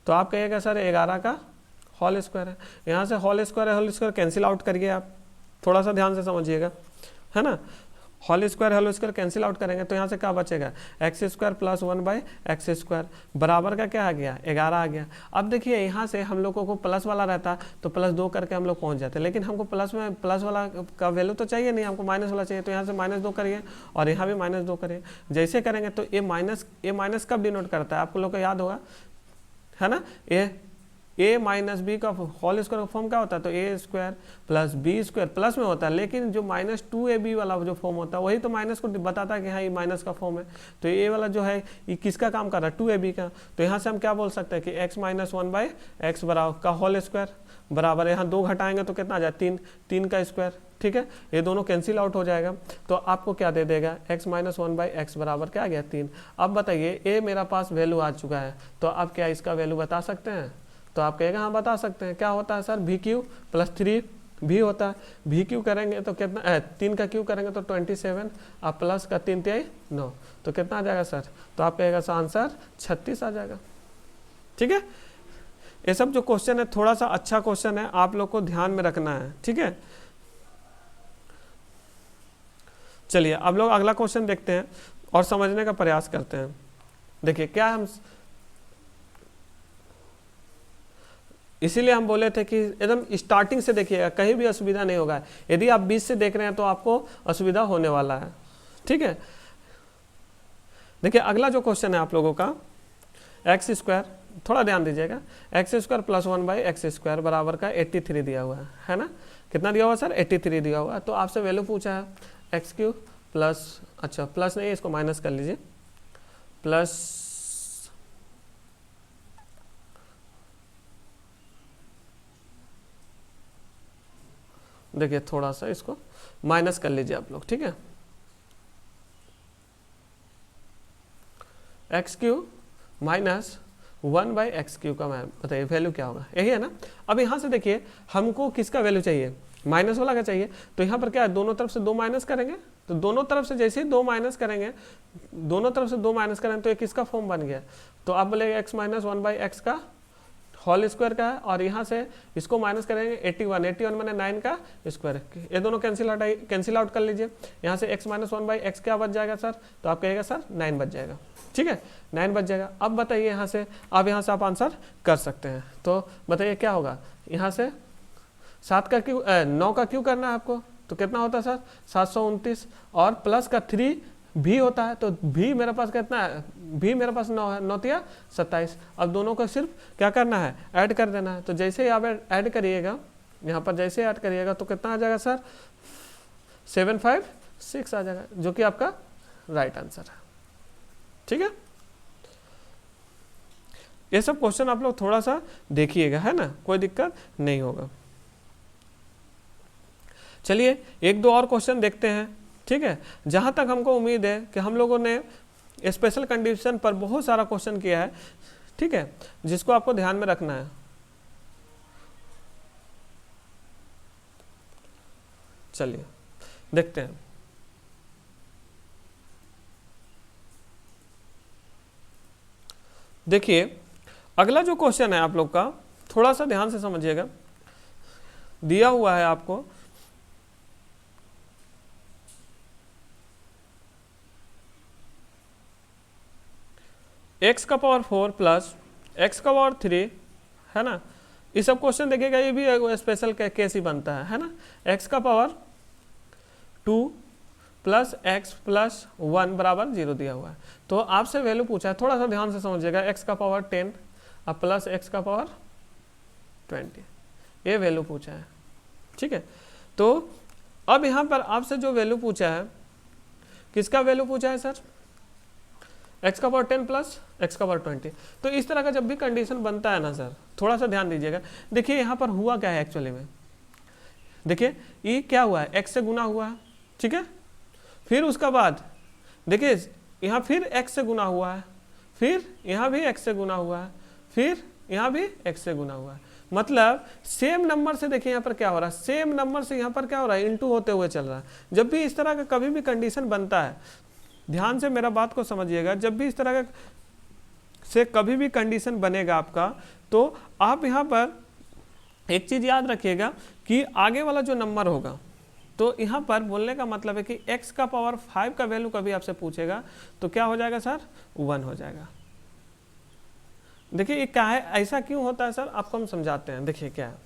तो आप कहिएगा सर 11 का होल स्क्वायर है। यहाँ से होल स्क्वायर कैंसिल आउट करिए आप, थोड़ा सा ध्यान से समझिएगा, है ना। होल स्क्वायर कैंसिल आउट करेंगे तो यहाँ से क्या बचेगा, एक्स स्क्वायर प्लस 1/x² बराबर का क्या आ गया, 11 आ गया। अब देखिए यहाँ से हम लोगों को प्लस वाला रहता तो +2 करके हम लोग पहुँच जाते, लेकिन हमको प्लस वाला का वैल्यू तो चाहिए नहीं, हमको माइनस वाला चाहिए, तो यहाँ से -2 करिए और यहाँ भी -2 करिए। जैसे करेंगे तो ए माइनस कब डिनोट करता है, आपको लोग को याद होगा, है ना, a माइनस बी का होल स्क्वायर का फॉर्म क्या होता है, तो a² प्लस b² प्लस में होता है, लेकिन जो -2ab वाला जो फॉर्म होता है वही तो माइनस को बताता है कि हाँ ये माइनस का फॉर्म है। तो ये वाला जो है ये किसका काम कर रहा है, 2ab का। तो यहाँ से हम क्या बोल सकते हैं कि x - 1/x बराबर का होल स्क्वायर बराबर, यहाँ 2 घटाएंगे तो कितना आ जाए, 3 का स्क्वायर, ठीक है, ये दोनों कैंसिल आउट हो जाएगा। तो आपको क्या दे देगा, x - 1/x बराबर क्या आ गया, 3। अब बताइए a मेरा पास वैल्यू आ चुका है, तो आप क्या इसका वैल्यू बता सकते हैं, तो आप कहेगा हाँ बता सकते हैं। क्या होता है सर, VQ + 3v होता है, VQ करेंगे तो कितना, 3 का Q करेंगे तो 27 और प्लस का 3 × 9, तो कितना आ जाएगा सर, तो आप कहेगा सर आंसर 36 आ जाएगा। ठीक है, ये सब जो क्वेश्चन है थोड़ा सा अच्छा क्वेश्चन है, आप लोग को ध्यान में रखना है, ठीक है। चलिए अब लोग अगला क्वेश्चन देखते हैं और समझने का प्रयास करते हैं। देखिए क्या हम, इसीलिए हम बोले थे कि एकदम स्टार्टिंग से देखिएगा, कहीं भी असुविधा नहीं होगा। यदि आप 20 से देख रहे हैं तो आपको असुविधा होने वाला है, ठीक है। देखिए अगला जो क्वेश्चन है आप लोगों का, x², थोड़ा ध्यान दीजिएगा, x² प्लस 1/x² बराबर का 83 दिया हुआ है ना, कितना दिया हुआ सर, 83 दिया हुआ है। तो आपसे वैल्यू पूछा है x³ प्लस, अच्छा प्लस नहीं, इसको माइनस कर लीजिए, प्लस देखिए थोड़ा सा इसको माइनस कर लीजिए आप लोग, ठीक है, x³ माइनस 1/x³ का बताइए वैल्यू क्या होगा, यही है ना। अब यहाँ से देखिए हमको किसका वैल्यू चाहिए, माइनस वाला का चाहिए, तो यहाँ पर क्या है, दोनों तरफ से 2 माइनस करेंगे, तो दोनों तरफ से जैसे ही 2 माइनस करेंगे, दोनों तरफ से 2 माइनस करेंगे तो ये किसका फॉर्म बन गया, तो आप बोलेंगे x - 1/x का होल स्क्वायर का है, और यहाँ से इसको माइनस करेंगे 81 मैंने 9 का स्क्वायर, ये दोनों कैंसिल आउट कर लीजिए। यहाँ से x - 1/x क्या बच जाएगा सर, तो आप कहेगा सर 9 बच जाएगा, ठीक है, 9 बच जाएगा। अब बताइए यहाँ से, अब यहाँ से आप आंसर कर सकते हैं, तो बताइए क्या होगा, यहाँ से 7 का क्यू 9 का क्यू करना है आपको, तो कितना होता है सर 729, और प्लस का 3 भी होता है, तो भी मेरे पास कितना है, भी मेरे पास 9 है, 9 × 27। अब दोनों को सिर्फ क्या करना है, ऐड कर देना है। तो जैसे ही आप ऐड करिएगा, यहाँ पर जैसे ऐड करिएगा तो कितना आ जाएगा सर 756 आ जाएगा, जो कि आपका राइट आंसर है, ठीक है। ये सब क्वेश्चन आप लोग थोड़ा सा देखिएगा, है ना, कोई दिक्कत नहीं होगा। चलिए 1-2 और क्वेश्चन देखते हैं, ठीक है। जहाँ तक हमको उम्मीद है कि हम लोगों ने स्पेशल कंडीशन पर बहुत सारा क्वेश्चन किया है, ठीक है, जिसको आपको ध्यान में रखना है। चलिए देखते हैं। देखिए अगला जो क्वेश्चन है आप लोग का, थोड़ा सा ध्यान से समझिएगा, दिया हुआ है आपको x⁴ प्लस x⁴, है ना। ये सब क्वेश्चन देखिएगा, ये भी स्पेशल केस ही बनता है ना। x⁴ प्लस x प्लस 1 बराबर 0 दिया हुआ है, तो आपसे वैल्यू पूछा है, थोड़ा सा ध्यान से समझिएगा, x⁴ 10 और प्लस x⁴ 20, ये वैल्यू पूछा है, ठीक है। तो अब यहाँ पर आपसे जो वैल्यू पूछा है, किसका वैल्यू पूछा है सर, x⁴ 10 प्लस x⁴ 20। तो इस तरह का जब भी कंडीशन बनता है ना सर, थोड़ा सा ध्यान दीजिएगा। देखिए यहाँ पर हुआ क्या है एक्चुअली में, देखिए ये क्या हुआ है, x से गुना हुआ है, ठीक है, फिर उसका बाद देखिए यहाँ फिर x से गुना हुआ है, फिर यहाँ भी x से गुना हुआ है, फिर यहाँ भी x से गुना हुआ है। मतलब सेम नंबर से देखिए यहाँ पर क्या हो रहा है, सेम नंबर से यहाँ पर क्या हो रहा है, इनटू होते हुए चल रहा है। जब भी इस तरह का कभी भी कंडीशन बनता है, ध्यान से मेरा बात को समझिएगा, जब भी इस तरह का से कभी भी कंडीशन बनेगा आपका, तो आप यहाँ पर एक चीज़ याद रखिएगा कि आगे वाला जो नंबर होगा, तो यहाँ पर बोलने का मतलब है कि x का पावर 5 का वैल्यू कभी आपसे पूछेगा तो क्या हो जाएगा सर, 1 हो जाएगा। देखिए ये क्या है, ऐसा क्यों होता है सर, आपको हम समझाते हैं। देखिए क्या है,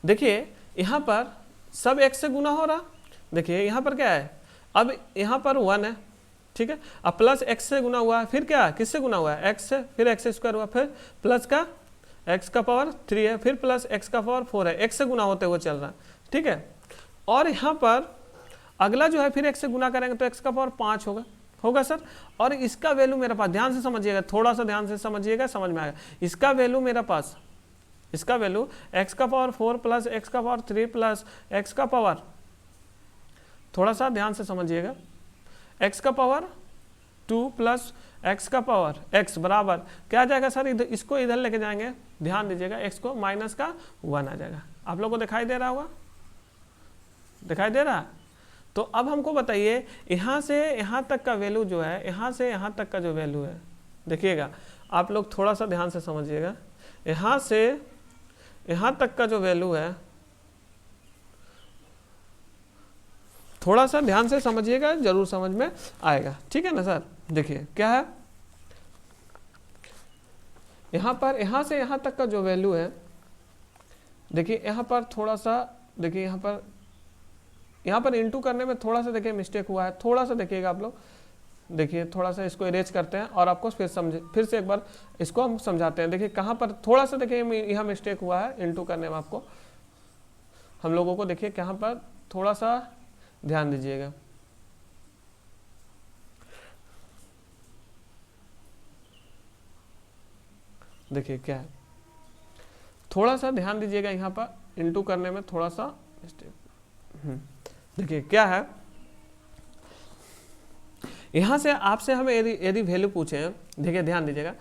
देखिए यहाँ पर सब x से गुना हो रहा, देखिए यहाँ पर क्या है, अब यहाँ पर 1 है, ठीक है, अब प्लस x से गुना हुआ है, फिर क्या किससे गुना हुआ है, x से, फिर x स्क्वायर हुआ, फिर प्लस का x का पावर 3 है, फिर प्लस x का पावर 4 है, x से गुना होते हुए चल रहा है, ठीक है। और यहाँ पर अगला जो है फिर x से गुना करेंगे तो x का पावर 5 होगा सर। और इसका वैल्यू मेरे पास, ध्यान से समझिएगा, थोड़ा सा ध्यान से समझिएगा, समझ में आएगा। इसका वैल्यू मेरे पास, इसका वैल्यू x का पावर 4 प्लस x का पावर 3 प्लस x का पावर, थोड़ा सा ध्यान से समझिएगा, x का पावर 2 प्लस x का पावर x बराबर क्या आ जाएगा सर, इसको इधर लेके जाएंगे, ध्यान दीजिएगा, x को माइनस का 1 आ जाएगा। आप लोगों को दिखाई दे रहा होगा, दिखाई दे रहा है। तो अब हमको बताइए यहाँ से यहाँ तक का वैल्यू जो है, यहाँ से यहाँ तक का जो वैल्यू है, देखिएगा आप लोग थोड़ा सा ध्यान से समझिएगा, यहाँ से यहाँ तक का जो वैल्यू है, थोड़ा सा ध्यान से समझिएगा, जरूर समझ में आएगा, ठीक है ना सर। देखिए क्या है, यहाँ पर यहाँ से यहाँ तक का जो वैल्यू है, देखिए यहाँ पर थोड़ा सा, देखिए यहाँ पर इनटू करने में थोड़ा सा देखिए मिस्टेक हुआ है, थोड़ा सा देखिएगा आप लोग, देखिए थोड़ा सा इसको इरेज करते हैं और आपको फिर से एक बार इसको हम समझाते हैं। देखिए कहाँ पर थोड़ा सा देखिए यहाँ मिस्टेक हुआ है इनटू करने में, आपको हम लोगों को देखिए कहाँ पर थोड़ा सा ध्यान दीजिएगा। देखिए क्या है, थोड़ा सा ध्यान दीजिएगा, यहाँ पर इनटू करने में थोड़ा सा मिस्टेक। देखिए क्या है, यहां से आपसे हमें यदि वैल्यू पूछे, देखिए ध्यान दीजिएगा,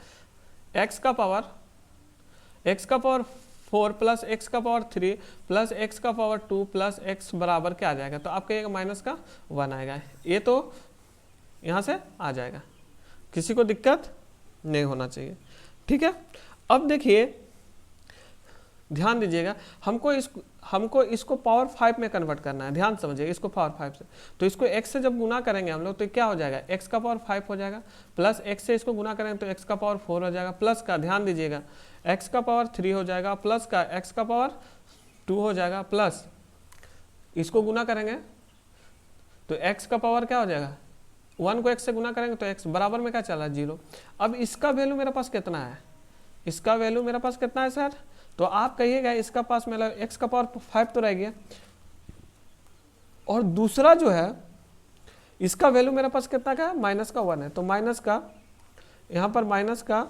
x का पावर 4 प्लस x का पावर 3 प्लस x का पावर 2 प्लस x बराबर क्या आ जाएगा, तो आप कहिएगा माइनस का 1 आएगा। ये तो यहां से आ जाएगा, किसी को दिक्कत नहीं होना चाहिए, ठीक है। अब देखिए ध्यान दीजिएगा, हमको इसको पावर 5 में कन्वर्ट करना है, ध्यान समझिएगा, इसको पावर 5 से, तो इसको x से जब गुना करेंगे हम लोग तो क्या हो जाएगा, x का पावर 5 हो जाएगा, प्लस x से इसको गुना करेंगे तो x का पावर 4 हो जाएगा, प्लस का ध्यान दीजिएगा x का पावर 3 हो जाएगा, प्लस का x का पावर 2 हो जाएगा, प्लस इसको गुना करेंगे तो x का पावर क्या हो जाएगा, 1 को x से गुना करेंगे तो x बराबर में क्या चला है, 0। अब इसका वैल्यू मेरे पास कितना है, इसका वैल्यू मेरे पास कितना है सर, तो आप कहिएगा इसका पास मेरा x का पावर 5 तो रह गया, और दूसरा जो है इसका वैल्यू मेरे पास कितना का है, माइनस का 1 है, तो माइनस का यहाँ पर माइनस का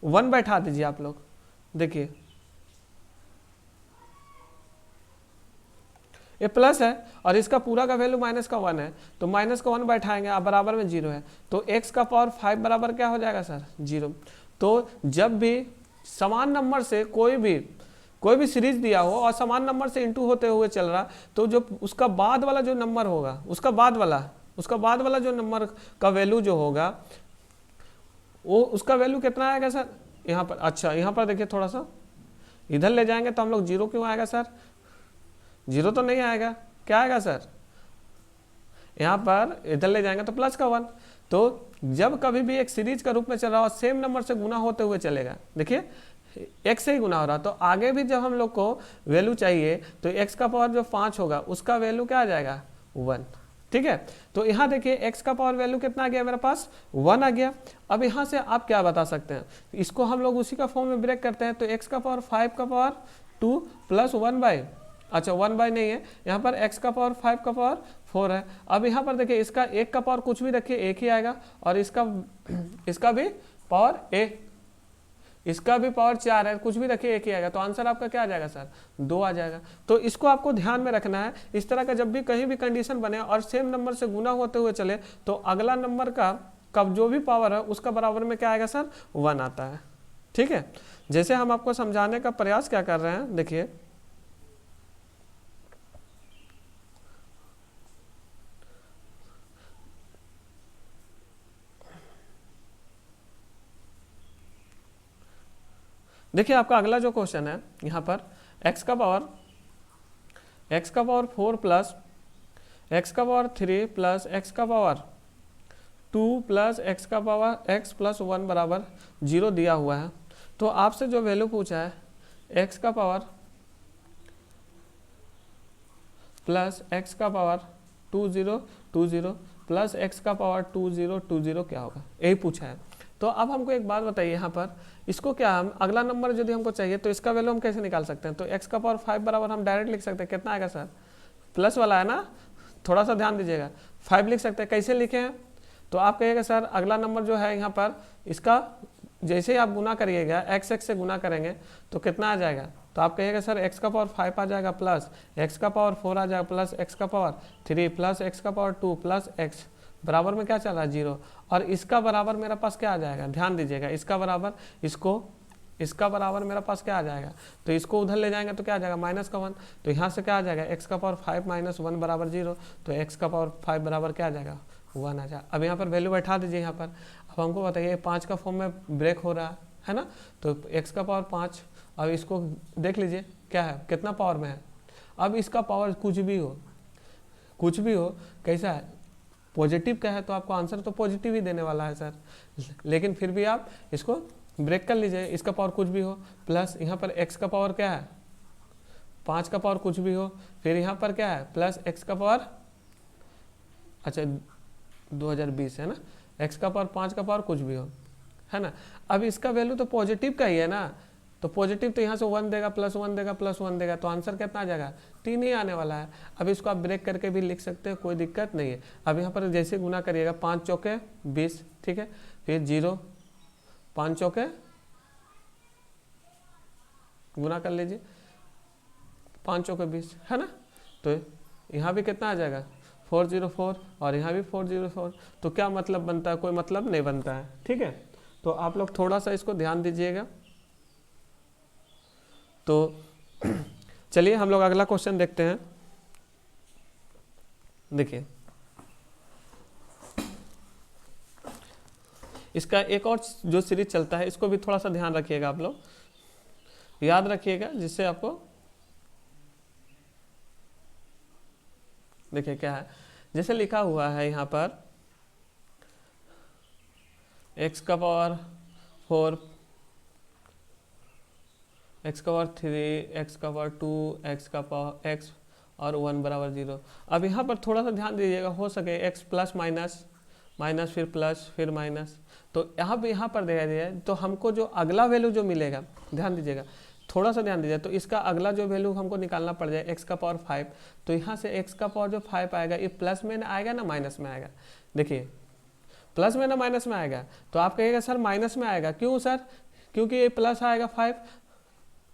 1 बैठा दीजिए आप लोग। देखिए ये प्लस है और इसका पूरा का वैल्यू माइनस का 1 है, तो माइनस का 1 बैठाएंगे, आप बराबर में 0 है, तो x का पावर 5 बराबर क्या हो जाएगा सर, 0। तो जब भी समान नंबर से कोई भी सीरीज दिया हो और समान नंबर से इनटू होते हुए चल रहा, तो जो उसका बाद वाला जो नंबर होगा, उसका बाद वाला जो नंबर का वैल्यू जो होगा वो उसका वैल्यू कितना आएगा सर, यहाँ पर, अच्छा यहाँ पर देखिए थोड़ा सा इधर ले जाएंगे तो हम लोग 0 क्यों आएगा सर, 0 तो नहीं आएगा, क्या आएगा सर, यहाँ पर इधर ले जाएंगे तो प्लस का 1। तो जब कभी भी एक सीरीज का रूप में चल रहा हो, सेम नंबर से गुना होते हुए चलेगा, देखिए x से ही गुना हो रहा, तो आगे भी जब हम लोग को वैल्यू चाहिए तो x का पावर जो 5 होगा उसका वैल्यू क्या आ जाएगा, 1, ठीक है। तो यहाँ देखिए x का पावर वैल्यू कितना आ गया मेरे पास, 1 आ गया। अब यहाँ से आप क्या बता सकते हैं, इसको हम लोग उसी का फॉर्म में ब्रेक करते हैं, तो x का पावर 5 का पावर 2 प्लस 1 बाई, अच्छा 1 बाई नहीं है, यहाँ पर x का पावर 5 का पावर 4 है। अब यहाँ पर देखिए इसका 1 का पावर कुछ भी रखिए 1 ही आएगा, और इसका भी पावर 1, इसका भी पावर 4 है, कुछ भी रखिए 1 ही आएगा, तो आंसर आपका क्या आ जाएगा सर, 2 आ जाएगा। तो इसको आपको ध्यान में रखना है, इस तरह का जब भी कहीं भी कंडीशन बने और सेम नंबर से गुना होते हुए चले तो अगला नंबर का जो भी पावर है उसका बराबर में क्या आएगा सर, 1 आता है, ठीक है। जैसे हम आपको समझाने का प्रयास क्या कर रहे हैं, देखिए देखिए आपका अगला जो क्वेश्चन है, यहाँ पर x का पावर एक्स का पावर 4 प्लस एक्स का पावर 3 प्लस एक्स का पावर 2 प्लस एक्स का पावर एक्स प्लस 1 बराबर 0 दिया हुआ है। तो आपसे जो वैल्यू पूछा है एक्स का पावर प्लस एक्स का पावर 2020 प्लस एक्स का पावर 2020 क्या होगा, यही पूछा है। तो अब हमको एक बात बताइए, यहाँ पर इसको क्या हम अगला नंबर यदि हमको चाहिए तो इसका वैल्यू हम कैसे निकाल सकते हैं। तो एक्स का पावर 5 बराबर हम डायरेक्ट लिख सकते हैं, कितना आएगा सर, प्लस वाला है ना, थोड़ा सा ध्यान दीजिएगा, 5 लिख सकते हैं। कैसे लिखे हैं, तो आप कहिएगा सर अगला नंबर जो है यहाँ पर इसका जैसे ही आप गुना करिएगा एक्स से गुना करेंगे तो कितना आ जाएगा, तो आप कहिएगा सर एक्स का पावर 5 आ जाएगा प्लस एक्स का पावर 4 आ जाएगा प्लस एक्स का पावर 3 प्लस एक्स का पावर 2 प्लस एक्स बराबर में क्या चल रहा है 0। और इसका बराबर मेरे पास क्या आ जाएगा, ध्यान दीजिएगा, इसका बराबर इसका बराबर मेरे पास क्या आ जाएगा, तो इसको उधर ले जाएंगे तो क्या आ जाएगा माइनस का 1। तो यहाँ से क्या आ जाएगा एक्स का पावर 5 माइनस 1 बराबर 0। तो एक्स का पावर 5 बराबर क्या आ जाएगा 1 आ जाएगा। अब यहाँ पर वैल्यू बैठा दीजिए यहाँ पर। अब हमको बताइए 5 का फॉर्म में ब्रेक हो रहा है ना, तो एक्स का पावर 5, अब इसको देख लीजिए क्या है, कितना पावर में है। अब इसका पावर कुछ भी हो कैसा है, पॉजिटिव का है, तो आपको आंसर तो पॉजिटिव ही देने वाला है सर, लेकिन फिर भी आप इसको ब्रेक कर लीजिए, इसका पावर कुछ भी हो प्लस यहाँ पर एक्स का पावर क्या है 5 का पावर कुछ भी हो, फिर यहाँ पर क्या है प्लस एक्स का पावर, अच्छा 2020 है ना, एक्स का पावर 5 का पावर कुछ भी हो, है ना। अब इसका वैल्यू तो पॉजिटिव का ही है ना, तो पॉजिटिव तो यहाँ से 1 देगा प्लस 1 देगा प्लस 1 देगा, तो आंसर कितना आ जाएगा 3 ही आने वाला है। अब इसको आप ब्रेक करके भी लिख सकते हो, कोई दिक्कत नहीं है। अब यहाँ पर जैसे गुना करिएगा 5 चौके 20, ठीक है, फिर 0 5 चौके गुना कर लीजिए 5 चौके 20, है ना। तो यहाँ भी कितना आ जाएगा 404 और यहाँ भी 404, तो क्या मतलब बनता है, कोई मतलब नहीं बनता है, ठीक है। तो आप लोग थोड़ा सा इसको ध्यान दीजिएगा। तो चलिए हम लोग अगला क्वेश्चन देखते हैं। देखिए इसका एक और जो सीरीज चलता है, इसको भी थोड़ा सा ध्यान रखिएगा, आप लोग याद रखिएगा, जिससे आपको देखिए क्या है, जैसे लिखा हुआ है यहाँ पर x का पावर 4, x का पावर 3, x का पावर 2, x का पावर x और 1 बराबर 0। अब यहाँ पर थोड़ा सा ध्यान दीजिएगा, हो सके x प्लस माइनस माइनस फिर प्लस फिर माइनस, तो यहाँ पर देखा जाए तो हमको जो अगला वैल्यू जो मिलेगा, ध्यान दीजिएगा, थोड़ा सा ध्यान दीजिए, तो इसका अगला जो वैल्यू हमको निकालना पड़ जाए x का पावर 5, तो यहाँ से x का पावर जो 5 आएगा ये प्लस में आएगा ना माइनस में आएगा, देखिए प्लस में ना माइनस में आएगा। तो आप कहिएगा सर माइनस में आएगा, क्यों सर, क्योंकि ये प्लस आएगा 5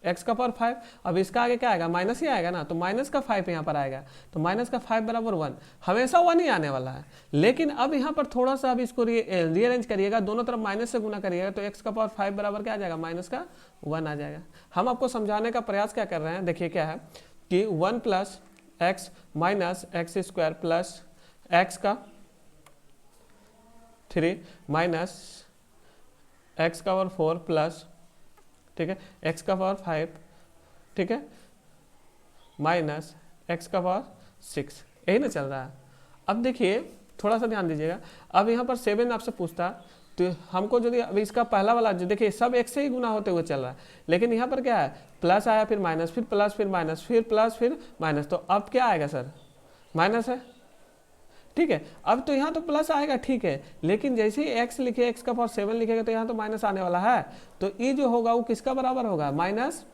x का पावर 5, अब इसका आगे क्या आएगा माइनस ही आएगा ना, तो माइनस का 5 यहाँ पर आएगा, तो माइनस का 5 बराबर 1, हमेशा 1 ही आने वाला है। लेकिन अब यहाँ पर थोड़ा सा अब इसको रीअरेंज करिएगा, दोनों तरफ माइनस से गुना करिएगा, तो x का पावर 5 बराबर क्या आ जाएगा माइनस का 1 आ जाएगा। हम आपको समझाने का प्रयास क्या कर रहे हैं, देखिए क्या है कि 1 plus x minus x square plus x का 3 माइनस एक्स का पावर 4 प्लस, ठीक है, x का पावर 5, ठीक है, माइनस x का पावर 6, यही ना चल रहा है। अब देखिए थोड़ा सा ध्यान दीजिएगा, अब यहाँ पर 7 आपसे पूछता तो हमको जो अब इसका पहला वाला जो देखिए सब x से ही गुना होते हुए चल रहा है, लेकिन यहाँ पर क्या है प्लस आया फिर माइनस फिर प्लस फिर माइनस फिर प्लस फिर माइनस, तो अब क्या आएगा सर माइनस है, ठीक है। अब तो यहाँ तो प्लस आएगा, ठीक है, लेकिन जैसे ही x लिखे x का पावर 7 लिखेगा तो यहाँ तो माइनस आने वाला है, तो ये जो होगा वो किसका बराबर होगा माइनस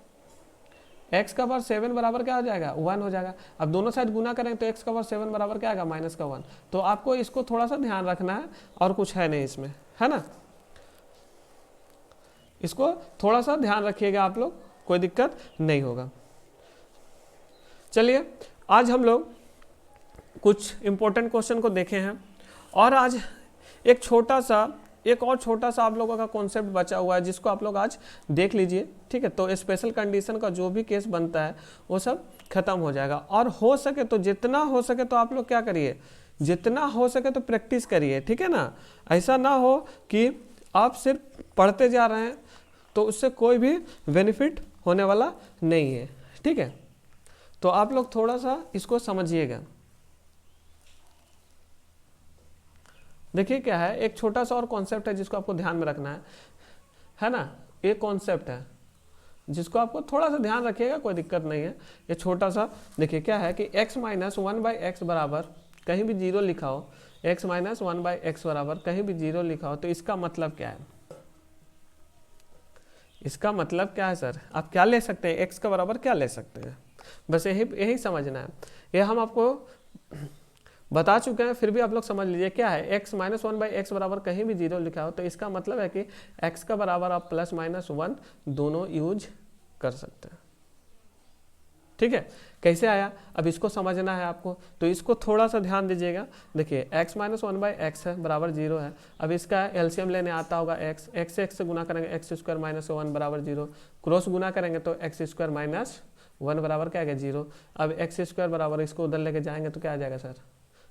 x का पावर 7 बराबर क्या हो जाएगा 1 हो जाएगा। अब दोनों साइड गुना करें तो x का पावर 7 बराबर क्या आएगा माइनस का 1। तो आपको इसको थोड़ा सा ध्यान रखना है और कुछ है नहीं इसमें, है ना, इसको थोड़ा सा ध्यान रखिएगा आप लोग, कोई दिक्कत नहीं होगा। चलिए आज हम लोग कुछ इंपॉर्टेंट क्वेश्चन को देखे हैं, और आज एक और छोटा सा आप लोगों का कॉन्सेप्ट बचा हुआ है जिसको आप लोग आज देख लीजिए, ठीक है। तो स्पेशल कंडीशन का जो भी केस बनता है वो सब खत्म हो जाएगा, और हो सके तो जितना हो सके तो आप लोग क्या करिए, जितना हो सके तो प्रैक्टिस करिए, ठीक है ना। ऐसा ना हो कि आप सिर्फ पढ़ते जा रहे हैं तो उससे कोई भी बेनिफिट होने वाला नहीं है, ठीक है। तो आप लोग थोड़ा सा इसको समझिएगा। देखिए क्या है, एक छोटा सा और कॉन्सेप्ट है जिसको आपको ध्यान में रखना है ना। एक कॉन्सेप्ट है जिसको आपको थोड़ा सा ध्यान रखिएगा, कोई दिक्कत नहीं है। ये छोटा सा देखिए क्या है कि x माइनस 1/x बराबर कहीं भी 0 लिखा हो, x माइनस 1/x बराबर कहीं भी 0 लिखा हो, तो इसका मतलब क्या है? इसका मतलब क्या है सर? आप क्या ले सकते हैं, x का बराबर क्या ले सकते हैं, बस यही समझना है। ये हम आपको बता चुके हैं, फिर भी आप लोग समझ लीजिए क्या है। x माइनस 1/x बराबर कहीं भी 0 लिखा हो तो इसका मतलब है कि x का बराबर आप प्लस माइनस 1 दोनों यूज कर सकते हैं। ठीक है, कैसे आया अब इसको समझना है आपको, तो इसको थोड़ा सा ध्यान दीजिएगा। देखिए x माइनस 1/x है बराबर 0 है। अब इसका एलसीएम लेने आता होगा x से x से गुना करेंगे, x स्क्वायर माइनस 1 बराबर 0, क्रॉस गुना करेंगे तो x स्क्वायर माइनस 1 बराबर क्या आएगा 0। अब x स्क्वायर बराबर इसको उधर लेके जाएंगे तो क्या आ जाएगा सर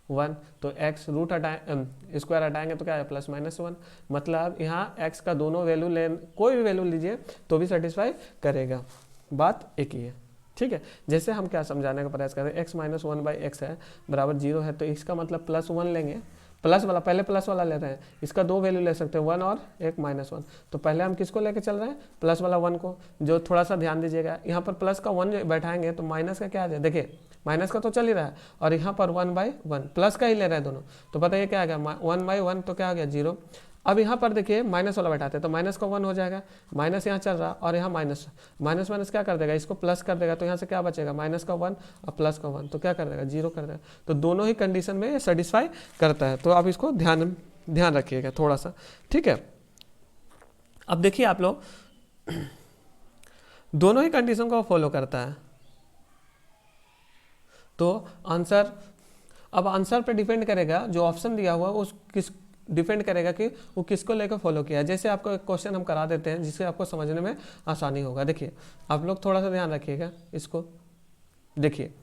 1, तो x रूट स्क्वायर हटाएंगे तो क्या है प्लस माइनस 1। मतलब यहाँ x का दोनों वैल्यू ले, कोई भी वैल्यू लीजिए तो भी सेटिस्फाई करेगा, बात एक ही है। ठीक है, जैसे हम क्या समझाने का प्रयास कर रहे हैं, x माइनस 1/x है बराबर 0 है, तो इसका मतलब प्लस 1 लेंगे, प्लस वाला पहले प्लस वाला ले रहे हैं, इसका दो वैल्यू ले सकते हैं 1 और एक माइनस 1। तो पहले हम किसको लेके चल रहे हैं, प्लस वाला 1 को। जो थोड़ा सा ध्यान दीजिएगा, यहाँ पर प्लस का 1 बैठाएंगे तो माइनस का क्या आ जाए, देखिए माइनस का तो चल ही रहा है और यहाँ पर 1/1 प्लस का ही ले रहे हैं दोनों, तो पता है क्या आ गया 1/1, तो क्या आ गया 0। अब यहाँ पर देखिए माइनस वाला बैठाते हैं तो माइनस का 1 हो जाएगा, माइनस यहाँ चल रहा और यहाँ माइनस माइनस क्या कर देगा, इसको प्लस कर देगा, तो यहाँ से क्या बचेगा माइनस का 1 और प्लस का 1, तो क्या कर देगा 0 कर देगा। तो दोनों ही कंडीशन में ये सेटिस्फाई करता है, तो आप इसको ध्यान रखिएगा थोड़ा सा। ठीक है, अब देखिए आप लोग दोनों ही कंडीशन को फॉलो करता है, तो आंसर, अब आंसर पे डिपेंड करेगा, जो ऑप्शन दिया हुआ उस किस डिपेंड करेगा कि वो किसको लेकर फॉलो किया है। जैसे आपको एक क्वेश्चन हम करा देते हैं जिससे आपको समझने में आसानी होगा। देखिए आप लोग थोड़ा सा ध्यान रखिएगा इसको। देखिए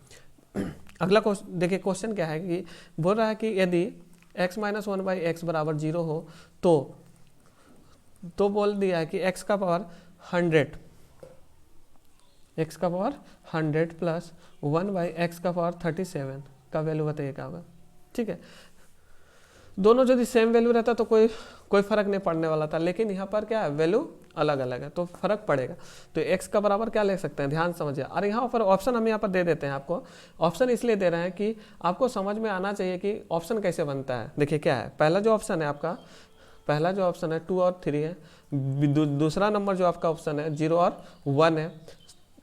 अगला क्वेश्चन, देखिए क्वेश्चन क्या है कि बोल रहा है कि यदि x माइनस 1/x बराबर 0 हो तो बोल दिया है कि x का पावर 100 प्लस 1/x का पावर 37 का वैल्यू बताइए क्या होगा। ठीक है, दोनों यदि सेम वैल्यू रहता तो कोई फर्क नहीं पड़ने वाला था, लेकिन यहाँ पर क्या है वैल्यू अलग अलग है तो फर्क पड़ेगा। तो x का बराबर क्या ले सकते हैं, ध्यान समझिए। और यहाँ पर ऑप्शन हम यहाँ पर दे देते हैं आपको, ऑप्शन इसलिए दे रहे हैं कि आपको समझ में आना चाहिए कि ऑप्शन कैसे बनता है। देखिए क्या है, पहला जो ऑप्शन है आपका, पहला जो ऑप्शन है 2 और 3 है, दूसरा नंबर जो आपका ऑप्शन है 0 और 1 है,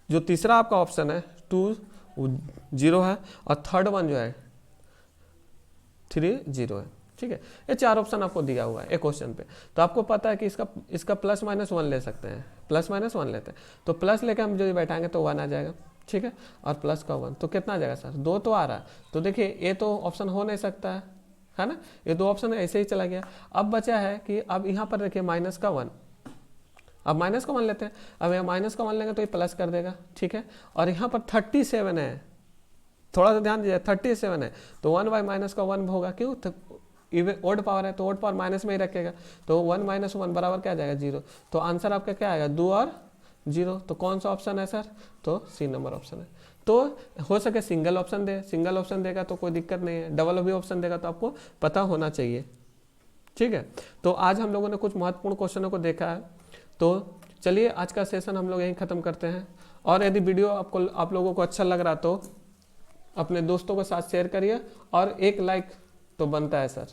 जो तीसरा आपका ऑप्शन है 2 0 है, और थर्ड वन जो है 3 0 है। ठीक है, ये 4 ऑप्शन आपको दिया हुआ है एक क्वेश्चन पे, तो आपको पता है कि इसका प्लस माइनस 1 ले सकते हैं, प्लस माइनस 1 लेते हैं, तो प्लस लेकर हम जो बैठाएंगे तो 1 आ जाएगा। ठीक है, और प्लस का 1 तो कितना आ जाएगा सर 2 तो आ रहा है, तो देखिए ये तो ऑप्शन हो नहीं सकता है ना, ये 2 ऑप्शन ऐसे ही चला गया। अब बचा है कि अब यहाँ पर देखिए माइनस का 1, अब माइनस का 1 लेते हैं, अब यहाँ माइनस का 1 लेंगे तो ये प्लस कर देगा। ठीक है, और यहाँ पर 37 है, थोड़ा सा ध्यान दीजिए 37 है, तो 1 बाई माइनस का 1 होगा, क्यों ओड पावर है तो ओड पावर माइनस में ही रखेगा, तो 1 माइनस 1 बराबर क्या आ जाएगा 0। तो आंसर आपका क्या आएगा 2 और 0। तो कौन सा ऑप्शन है सर, तो सी नंबर ऑप्शन है। तो हो सके सिंगल ऑप्शन दे, सिंगल ऑप्शन देगा तो कोई दिक्कत नहीं है, डबल भी ऑप्शन देगा तो आपको पता होना चाहिए। ठीक है, तो आज हम लोगों ने कुछ महत्वपूर्ण क्वेश्चनों को देखा है, तो चलिए आज का सेशन हम लोग यहीं ख़त्म करते हैं। और यदि वीडियो आप लोगों को अच्छा लग रहा तो अपने दोस्तों के साथ शेयर करिए, और एक लाइक तो बनता है सर।